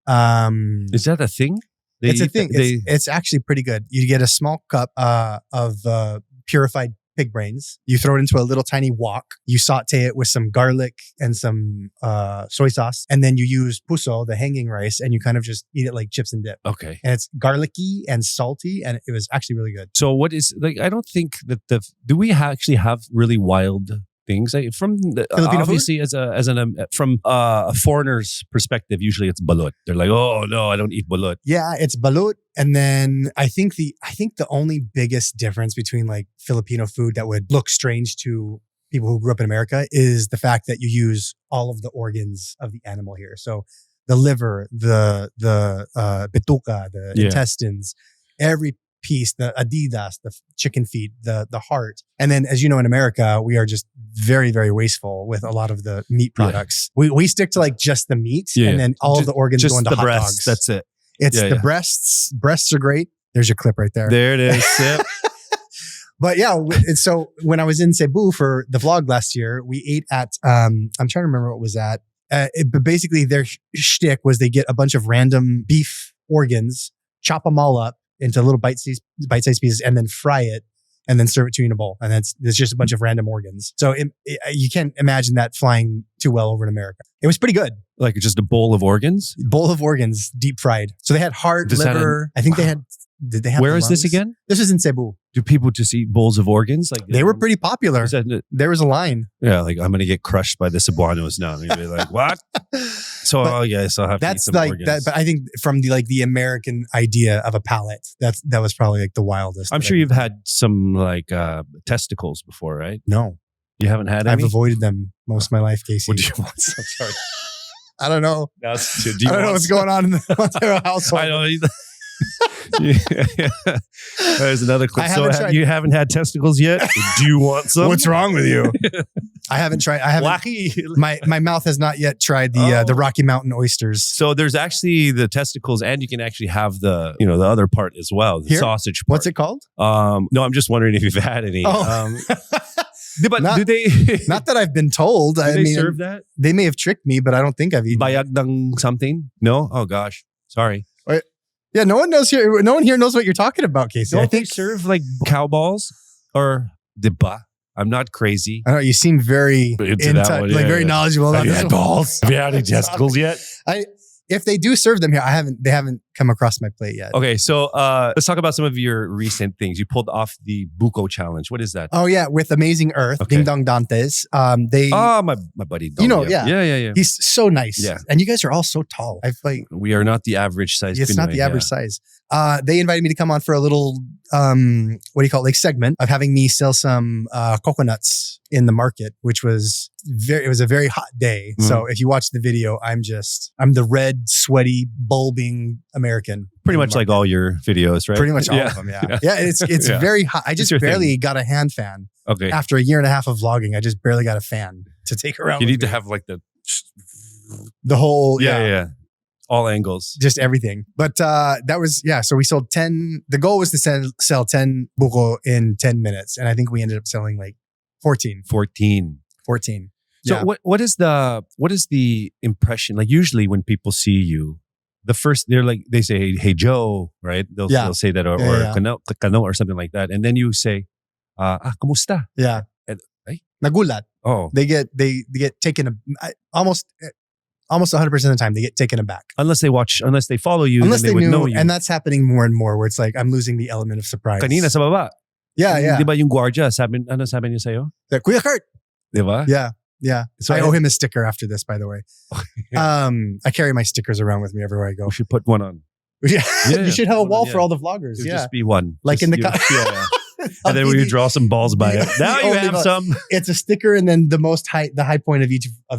Is that a thing? It's a thing. It's actually pretty good. You get a small cup of purified pig brains. You throw it into a little tiny wok. You saute it with some garlic and some soy sauce. And then you use puso, the hanging rice, and you kind of just eat it like chips and dip. Okay. And it's garlicky and salty, and it was actually really good. So what is like? I don't think that do we actually have really wild things like, from the, Filipino obviously from a foreigner's perspective? Usually it's balut. They're like, oh no, I don't eat balut. Yeah, it's balut. And then I think the only biggest difference between like Filipino food that would look strange to people who grew up in America is the fact that you use all of the organs of the animal here. So the liver, the bituka, the intestines, every piece, the adidas, the chicken feet, the heart. And then, as you know, in America, we are just very, very wasteful with a lot of the meat products. We stick to like just the meat, and then all of the organs go into the hot breasts. dogs. That's it. It's the breasts. Breasts are great. There's your clip right there. There it is. Yep. But yeah, so when I was in Cebu for the vlog last year, we ate at, I'm trying to remember what was at. But basically their shtick was they get a bunch of random beef organs, chop them all up into little bite-sized pieces, and then fry it, and then serve it to you in a bowl. And there's just a bunch of random organs. So you can't imagine that flying too well over in America. It was pretty good. Like just a bowl of organs? Bowl of organs, deep fried. So they had heart, liver. I think they had. Did they have? Where is this again? This is in Cebu. Do people just eat bowls of organs? Like they were pretty popular. There was a line. Yeah, like I'm gonna get crushed by the Cebuanos now. And you'd be like, what? So I'll have to eat some organs. That. But I think from the American idea of a palate, that was probably like the wildest. I'm sure you've had some like testicles before, right? No, you haven't had any? I've avoided them most of my life, Casey. What do you want? I'm sorry. I don't know. I don't know what's going on in the Montero household. I don't either. There's another clip. You haven't had testicles yet? Do you want some? What's wrong with you? I haven't tried. My mouth has not yet tried the Rocky Mountain oysters. So there's actually the testicles, and you can actually have the other part as well, the sausage part. What's it called? No, I'm just wondering if you've had any. Oh. But do they? Not that I've been told. Do they serve that? They may have tricked me, but I don't think I've eaten. Bayag ng something? No. Oh gosh, sorry. Yeah, no one knows here. No one here knows what you're talking about, Casey. I think they serve like cow balls or diba. I'm not crazy. I don't know. You seem very very knowledgeable about this. Have you had balls? Have you had any testicles yet? If they do serve them here, they haven't come across my plate yet. Okay, so let's talk about some of your recent things. You pulled off the Buko challenge. What is that? Oh yeah, with Amazing Earth, Ding Dong Dantes. My buddy. Dong, yeah. He's so nice. Yeah, and you guys are all so tall. We are not the average size. It's not the average size. They invited me to come on for a little segment of having me sell some coconuts in the market, which was it was a very hot day. Mm. So if you watch the video, I'm the red, sweaty, bulbing American. Pretty much like all your videos, right? Pretty much all of them, yeah. Yeah, it's very hot. I just barely got a hand fan. Okay. After a year and a half of vlogging, I just barely got a fan to take around. You need to have like the whole yeah. All angles. Just everything. But that was, so we sold 10. The goal was to sell 10 buko in 10 minutes. And I think we ended up selling like 14. 14. So what is the impression? Like usually when people see you, they say, hey Joe, right? They'll say that or kano or something like that. And then you say, kamusta? Yeah. And, nagulat. Oh. They get taken almost 100% of the time they get taken aback. Unless they follow you, unless then they would know you. And that's happening more and more where it's like I'm losing the element of surprise. Kanina sa baba. Yeah. Di ba yung guardia, sabi niya sa'yo? Kuya Kurt. Di ba? Yeah. So I owe him a sticker after this, by the way. I carry my stickers around with me everywhere I go. We should put one on. Yeah. You should have a wall for all the vloggers. It would just be one. Like in the... And then we draw some balls by it. Now you have some. It's a sticker and then the high point of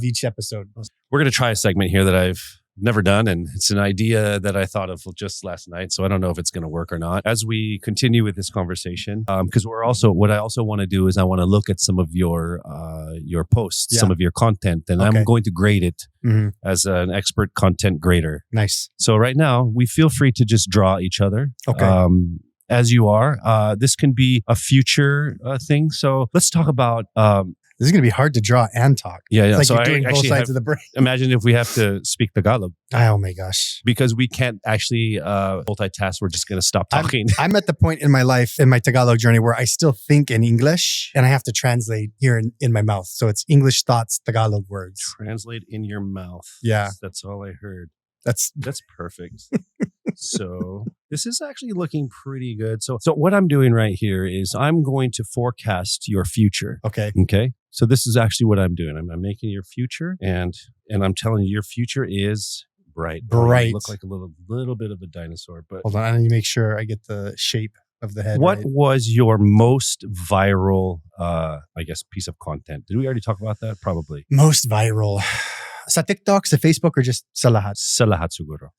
each episode. We're going to try a segment here that I've never done. And it's an idea that I thought of just last night. So I don't know if it's going to work or not. As we continue with this conversation, because what I also want to do is I want to look at some of your posts, some of your content, and I'm going to grade it as an expert content grader. Nice. So right now, we feel free to just draw each other. Okay. As you are. This can be a future thing. So let's talk about This is going to be hard to draw and talk. Yeah. It's like So you're doing I both actually sides of the brain. imagine if we have to speak Tagalog Oh my gosh. because we can't actually multitask. We're just going to stop talking. I'm at the point in my life, in my Tagalog journey, where I still think in English and I have to translate here in my mouth. So it's English thoughts, Tagalog words. Translate in your mouth. Yeah. That's all I heard. That's perfect. So this is actually looking pretty good. So what I'm doing right here is I'm going to forecast your future. okay. Okay. So this is actually what I'm doing. I'm making your future and I'm telling you your future is bright. Bright. You look like a little bit of a dinosaur, but Hold on. I need to make sure I get the shape of the head. what right. was your most viral, I guess, piece of content? Did we already talk about that? Probably. Most viral? Sa TikTok, sa Facebook, or just sa lahat? Sa lahat siguro.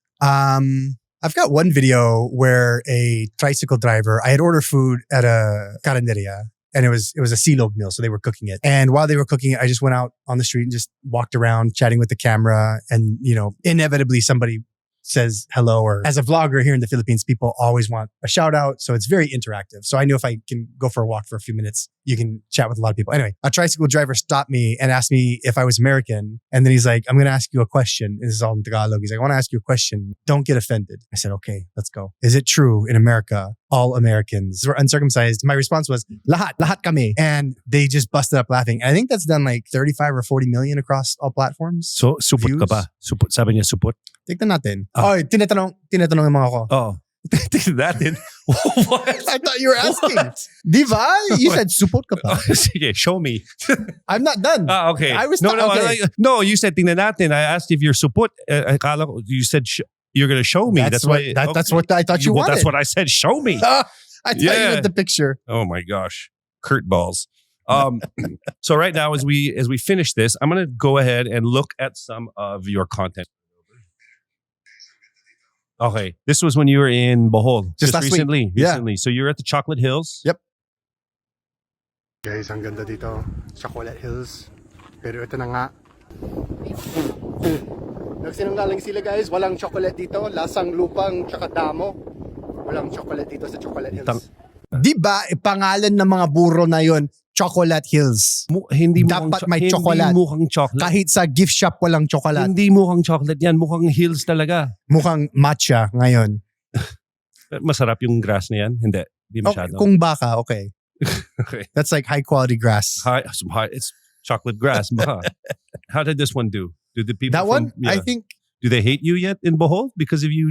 I've got one video where a tricycle driver, I had ordered food at a carinderia and it was a silog meal. So they were cooking it. And while they were cooking it, I just went out on the street and just walked around chatting with the camera. And, inevitably somebody says hello, or as a vlogger here in the Philippines, people always want a shout out. So it's very interactive. So I knew if I can go for a walk for a few minutes, you can chat with a lot of people. Anyway, a tricycle driver stopped me and asked me if I was American. And then he's like, I'm going to ask you a question. This is all in Tagalog. He's like, I want to ask you a question. Don't get offended. I said, okay, let's go. Is it true in America, all Americans were uncircumcised? My response was, lahat kami. And they just busted up laughing. And I think that's done like 35 or 40 million across all platforms. So supot ka ba? Supot, sabi niya supot. Tignan natin. Oh, tinatanong yung mga ko. Oh. That what? I thought you were asking. Diva? You said support ka pa. Sige, show me. I'm not done. Okay. I was okay. No, you said tingnan natin. I asked if you're support. Akala ko, you said you're going to show me. That's what I thought you wanted. That's what I said. Show me. I thought you had the picture. Oh my gosh. Kurt balls. So right now, as we finish this, I'm going to go ahead and look at some of your content. Okay. This was when you were in Bohol. Just last recently. week. Recently. So you're at the Chocolate Hills. Yep. Guys, ang ganda dito. Chocolate Hills. Pero ito na nga. Nagsinungaling sila guys. Walang chocolate dito. Lasang lupang tsaka damo. Walang chocolate dito sa Chocolate Hills. Diba, pangalan ng mga burro na yon, Chocolate Hills. Dapat may chocolate. Hindi mukhang chocolate. Kahit sa gift shop walang chocolate. Hindi mukhang chocolate yan. Mukhang hills talaga. Mukhang matcha ngayon. Masarap yung grass na yan? Hindi. Hindi masyado. Kung baka, okay. Okay. That's like high quality grass. It's chocolate grass. How did this one do? Do the people that one? I think. Do they hate you yet in Bohol because of you?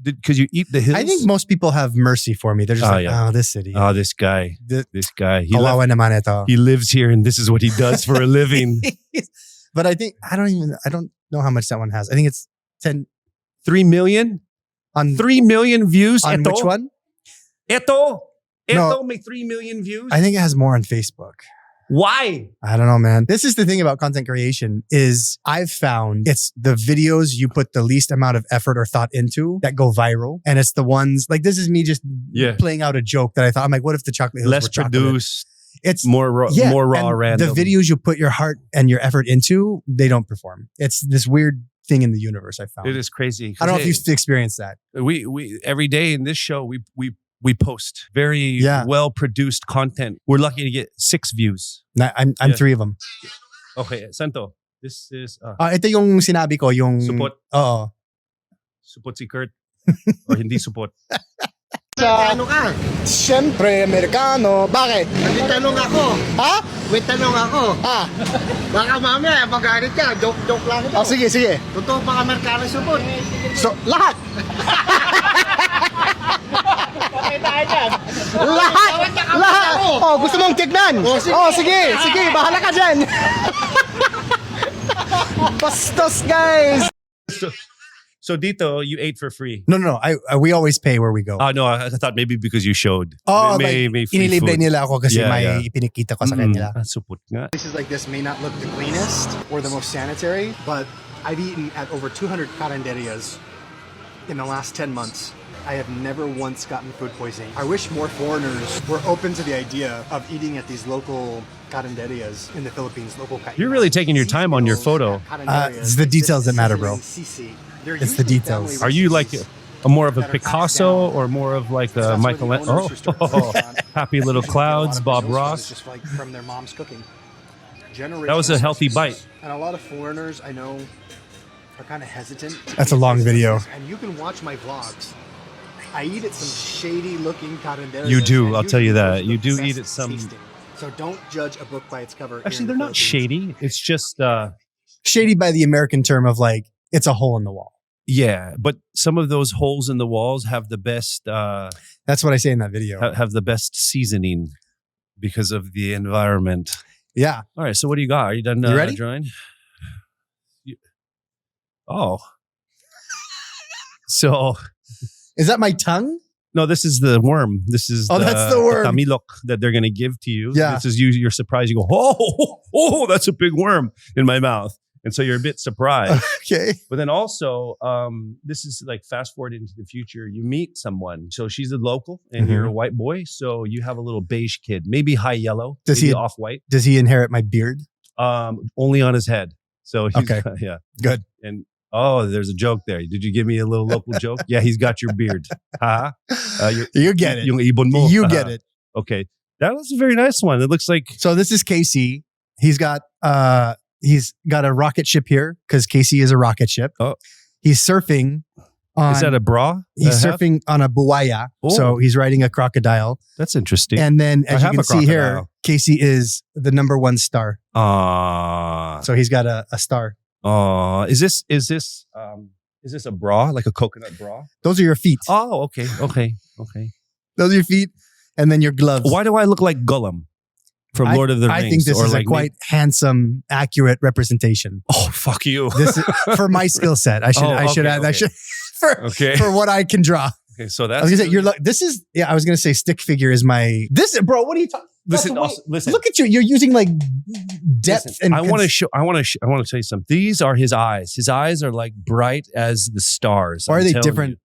Because you eat the hills? I think most people have mercy for me. They're just oh, this city. Oh, this guy. This guy. Naman ito. He lives here and this is what he does for a living. But I think, I don't know how much that one has. I think it's 3 million? On 3 million views? On which one? Ito may 3 million views? I think it has more on Facebook. Why? I don't know, man. This is the thing about content creation is I've found it's the videos you put the least amount of effort or thought into that go viral. And it's the ones, like this is me just playing out a joke that I thought, I'm like, what if the Chocolate Hills less were produced? It's more raw, random. The videos you put your heart and your effort into, they don't perform. It's this weird thing in the universe I found. It is crazy. I don't know if you've experienced that. We every day in this show, we post very well-produced content. We're lucky to get 6 views. I'm 3 of them. Okay, Santo. This is... ito yung sinabi ko, yung... Support. Oo. Support si Kurt. O hindi support. Amerikano ka? Siyempre, Amerikano. Bakit? May tanong ako. Ha? May tanong ako. Baka mamaya magalit ka. Joke lang ito. Sige. Totoo bang Amerikano support? So, lahat. Lahat. Oh, gusto mong tignan? Sige. Bahala ka dyan. Bastos, guys. So dito, you ate for free? No. We always pay where we go. No, I thought maybe because you showed. May free inilibre food. Nila ako kasi may ipinakita ko sa kanila. Support nga. Places like this may not look the cleanest or the most sanitary, but I've eaten at over 200 carinderias in the last 10 months. I have never once gotten food poisoning. I wish more foreigners were open to the idea of eating at these local carinderias in the Philippines. You're really taking your time on your photo. It's the details that matter, bro. It's the details. Are you like a more of a Picasso or more of like a Michelangelo? Oh, happy little clouds, Bob Ross. Just like from their mom's cooking. generations. That was a healthy bite. And a lot of foreigners I know are kind of hesitant. That's a long video. And you can watch my vlogs. I eat at some shady looking carinderos. You do. and I'll tell you usually that. You do those eat look at some. tasting. So don't judge a book by its cover. here Actually, in they're the not Philippines. shady. It's just Shady by the American term of like, it's a hole in the wall. yeah. But some of those holes in the walls have the best That's what I say in that video. have the best seasoning because of the environment. Yeah. All right. So what do you got? Are you done? You ready? Drawing? Oh. So Is that my tongue? no, this is the worm. This is that's the worm. tamilok that they're going to give to you. Yeah. This is you're surprised. You go, oh, that's a big worm in my mouth. And so you're a bit surprised. Okay. But then also, this is like fast forward into the future. You meet someone. So she's a local and you're a white boy. So you have a little beige kid, maybe high yellow, Does maybe he- off-white, Does he inherit my beard? only on his head. So he's, Okay. yeah. Good. And oh, there's a joke there. Did you give me a little local joke? Yeah, he's got your beard. Ha. You get it. Yung ibon mo. You get it. Okay. That was a very nice one. It looks like So this is Casey. He's got a rocket ship here because Casey is a rocket ship. Oh. He's surfing on. is that a bra? He's I have? surfing on a buaya. Oh. So he's riding a crocodile. That's interesting. And then I as you have can a see here, crocodile. Casey is the number one star. So So he's got a star. is this a bra, like a coconut bra? Those are your feet. Oh, okay. Those are your feet. And then your gloves. Why do I look like Gollum from Lord of the Rings? I think this or is like a quite handsome, accurate representation. Oh, fuck you. This is for my skill set. I should add. okay. I should for Okay. for what I can draw. Okay, so that's I was gonna say this is I was gonna say stick figure is my bro. What are you talking? Listen, Wait, listen. Look at you. You're using like depth Listen, and I want to tell you something. These are his eyes. His eyes are like bright as the stars. Or are I'm they telling different? you.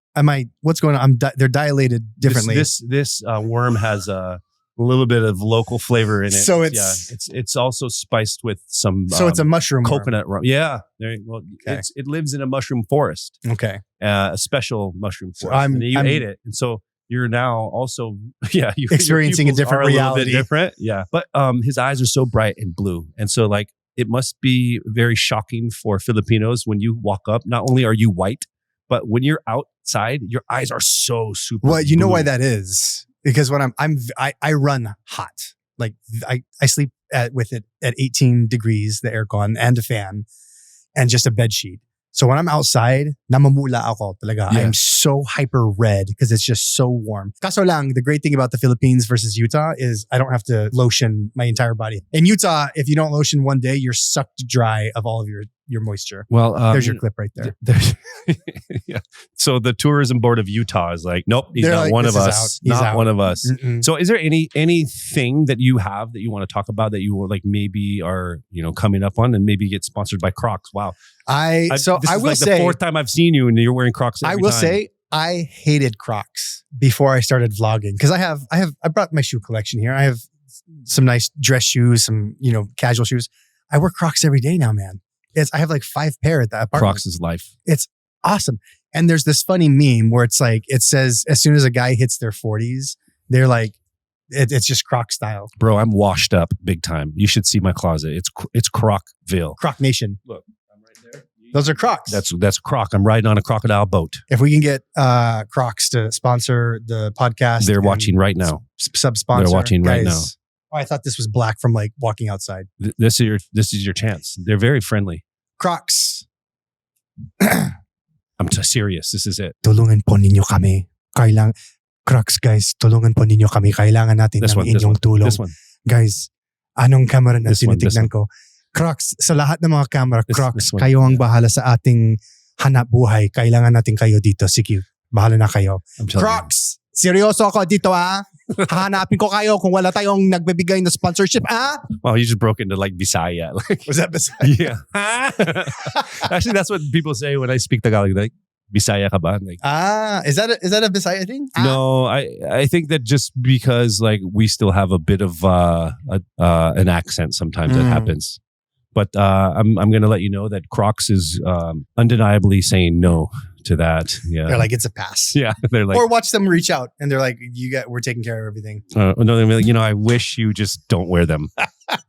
What's going on? They're dilated differently. This worm has a little bit of local flavor in it. So it's- it's also spiced with some. so it's a mushroom worm. coconut rum. Yeah, Okay. it lives in a mushroom forest, Okay. a special mushroom So forest. and you I'm- ate it, and so you're now also your Experiencing a pupils different are little reality. bit different, yeah. But his eyes are so bright and blue, and so like it must be very shocking for Filipinos when you walk up. Not only are you white, but when you're outside, your eyes are so super. Well, you know blue. why that is? Because when I run hot. Like I sleep with it at 18 degrees, the aircon and a fan, and just a bed sheet. So when I'm outside, namamula ako talaga. Yeah. I'm so hyper red because it's just so warm. Kaso lang, the great thing about the Philippines versus Utah is I don't have to lotion my entire body. In Utah, if you don't lotion one day, you're sucked dry of all of your moisture. Well, There's your clip right there. yeah. So the tourism board of Utah is like, nope, he's They're not like, one this of is us. out. He's Not out. one of us. Mm-mm. So is there anything that you have that you want to talk about that you will like maybe are, coming up on and maybe get sponsored by Crocs? Wow. I This will is like say the fourth time I've seen you and you're wearing Crocs every I will time. say I hated Crocs before I started vlogging because I brought my shoe collection here. I have some nice dress shoes, some casual shoes. I wear Crocs every day now, man. I have like 5 pair at the apartment. Crocs is life. It's awesome. And there's this funny meme where it's like it says as soon as a guy hits their 40s, they're like it's just Croc style. Bro, I'm washed up big time. You should see my closet. It's Crocville. Croc Nation. Look, I'm right there. Those are Crocs. That's a Croc. I'm riding on a crocodile boat. If we can get Crocs to sponsor the podcast. They're and watching right now. Sub-sponsor. They're watching right now. Oh, I thought this was black from like walking outside. This is your chance. They're very friendly. Crocs. I'm serious. This is it. Tulungan po ninyo kami. Crocs guys, tulungan po ninyo kami. Kailangan natin This ng one. This inyong one. tulong. This one. Guys, anong camera na This one, this tinitignan ko? Crocs, sa lahat ng mga camera, This Crocs, one. kayo ang bahala sa ating hanap buhay. Kailangan natin kayo dito. Sige, bahala na kayo. I'm telling you. Crocs, seryoso ako dito Hahanapin ko kayo kung wala tayong nagbibigay na sponsorship Wow, you just broke into like Bisaya. Like, Was that beside? yeah. Actually, that's what people say when I speak Tagalog. Like, Bisaya ka ba? Like, Is that a Bisaya thing? no, I think that just because like we still have a bit of an accent sometimes that happens. But I'm going to let you know that Crocs is undeniably saying no to that. Yeah. They're like, it's a pass. Yeah. They're like, Or watch them reach out and they're like, we're taking care of everything. no, they're like, I wish you just don't wear them.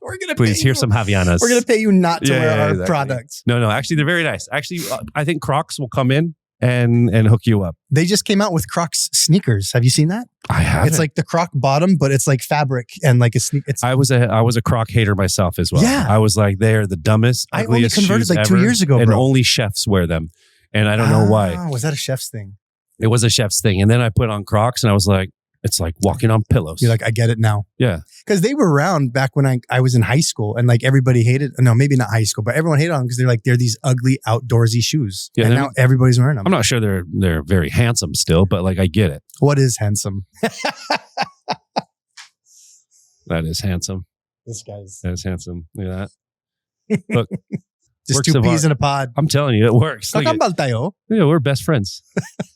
We're gonna Please, here's some Havianas. We're gonna pay you not to wear our exactly. products. No, actually, they're very nice. Actually, I think Crocs will come in and hook you up. They just came out with Crocs sneakers. Have you seen that? I have. It's like the Croc bottom, but it's like fabric and like a sneaker. I was a Croc hater myself as well. Yeah. I was like, they're the dumbest, I only ugliest converted shoes like 2 ever, years ago, and bro. only chefs wear them. And I don't know why. Was that a chef's thing? It was a chef's thing. And then I put on Crocs and I was like, it's like walking on pillows. You're like, I get it now. Yeah. Because they were around back when I was in high school and like everybody hated, no, maybe not high school, but everyone hated on them because they're these ugly outdoorsy shoes. Yeah, and now everybody's wearing them. I'm not sure they're very handsome still, but like I get it. What is handsome? That is handsome. This guy's That is handsome. Look at that. Look. just works 2 of peas art. in a pod. I'm telling you, it works. Look at, Kakambal tayo. yeah, we're best friends.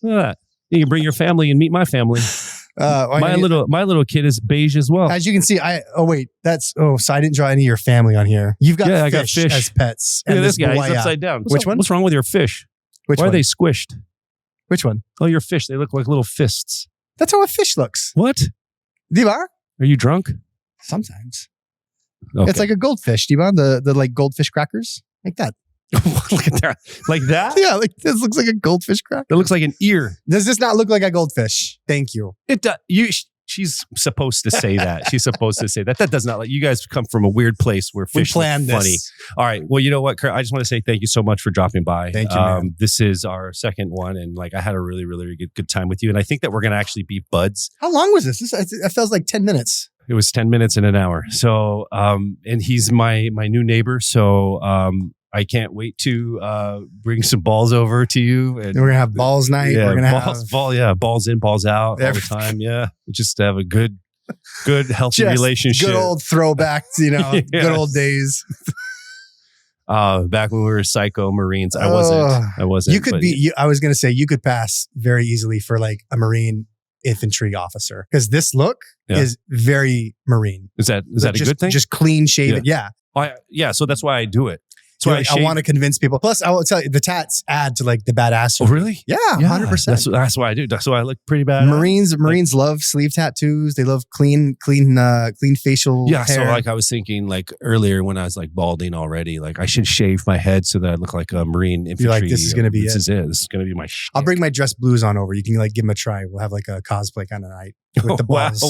Look at that. You can bring your family and meet my family. My little kid is beige as well. As you can see, so I didn't draw any of your family on here. You've got Yeah, I fish, got fish. as pets. Look at and this guy. He's buaya. upside down. Which one? What's wrong with your fish? Which Why one? are they squished? Which one? Oh, your fish. They look like little fists. That's how a fish looks. What? Diba? Are you drunk? Sometimes. Okay. It's like a goldfish, diba? The like goldfish crackers. Like that. Look at that. Like that? Yeah, like this looks like a goldfish cracker. That looks like an ear. Does this not look like a goldfish? Thank you. It does. She's supposed to say that. She's supposed to say that. That does not like you guys come from a weird place where We fish planned look funny. this. All right. Well, you know what, Kurt? I just want to say thank you so much for dropping by. Thank you, man. This is our second one, and like I had a really, really good time with you. And I think that we're gonna actually be buds. How long was this? It feels like 10 minutes. It was 10 minutes and an hour. So, and he's my new neighbor. So, I can't wait to bring some balls over to you. And We're gonna have balls night. yeah, We're gonna balls in, balls out all the Every- time. Yeah, just to have a good, healthy Just relationship. Good old throwbacks, Yes. good old days. Back when we were psycho Marines, I wasn't. You could be. I was gonna say you could pass very easily for like a Marine infantry officer because this look is very Marine. Is that a good thing? Just clean shaven. Yeah. Yeah. So that's why I do it. So I want to convince people. Plus, I will tell you, the tats add to like the badass. Oh, really? Yeah, 100%. That's why I do. That's why I look pretty bad. Marines love sleeve tattoos. They love clean facial Yeah. hair. So like I was thinking like earlier when I was like balding already, like I should shave my head so that I look like a Marine infantry. You're like, this is going to be This is it. This is going to be my shit. I'll bring my dress blues on over. You can like give them a try. We'll have like a cosplay kind of night with the balls.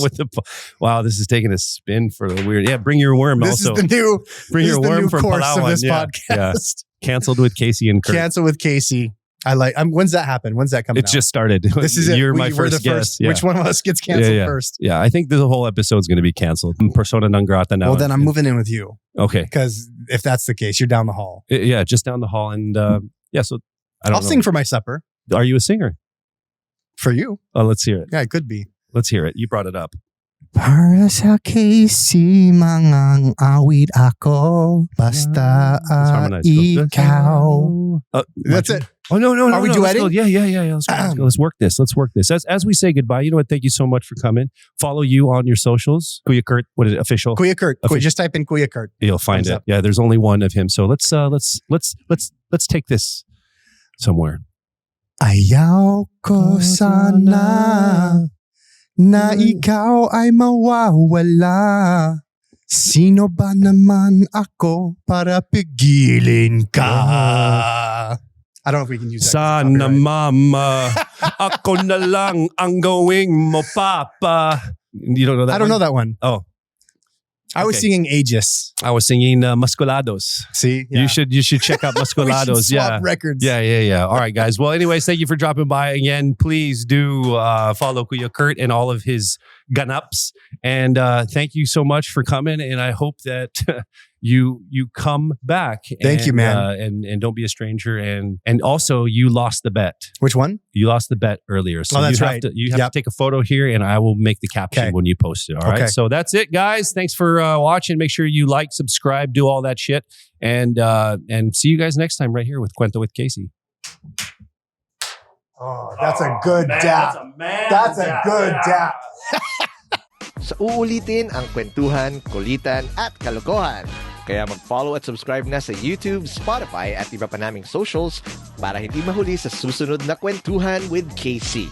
Wow, this is taking a spin for the weird. Yeah, bring your worm This also. is the new Bring your worm from course Palawan. of this Yeah. podcast. Canceled with Casey and Kurt. Cancel with Casey. When's that happen? When's that coming It out? just started. This is it. You're my We're the first guest. Yeah. Which one of us gets canceled first? Yeah, I think the whole episode's going to be canceled. Persona non grata now. Well, then I'm moving in with you. Okay. Because if that's the case, you're down the hall. Yeah, just down the hall. And so I'll sing for my supper. Are you a singer? For you. Oh, let's hear it. Yeah, it could be. Let's hear it. You brought it up. Para sa Casey, mangang awit ako, basta harmonize. ikaw. That's it. Oh, no. Are we duetting? Yeah. Let's work this. As we say goodbye, you know what? Thank you so much for coming. Follow you on your socials. Kuya Kurt, what is it? Official? Kuya Kurt. Just type in Kuya Kurt. You'll find Thumbs it. up. Yeah, there's only one of him. So let's take this somewhere. Ayaw ko sana na ikaw ay mawawala. Sino ba naman ako para pigilin ka? I don't know if we can use that. Sana mama, ako na lang ang gawing mo papa. You don't know that I don't know that one. Oh. I was Okay. singing Aegis. I was singing Musculados. See? You should check out Musculados. We should swap records. Yeah. All right, guys. Well, anyways, thank you for dropping by again. Please do follow Kuya Kurt and all of his ganaps. And thank you so much for coming. And I hope that you come back. Thank you, man. And don't be a stranger. And also, you lost the bet. Which one? You lost the bet earlier. So that's you have right. You have to take a photo here, and I will make the caption Okay. when you post it. All right. Okay. So that's it, guys. Thanks for watching. Make sure you like, subscribe, do all that shit, and see you guys next time right here with Kwento with Casey. Oh, that's a good dap. That's a good dap. Sa uulitin ang kwentuhan, kulitan at kalokohan. Kaya mag-follow at subscribe na sa YouTube, Spotify at iba pa naming socials para hindi mahuli sa susunod na kwentuhan with KC.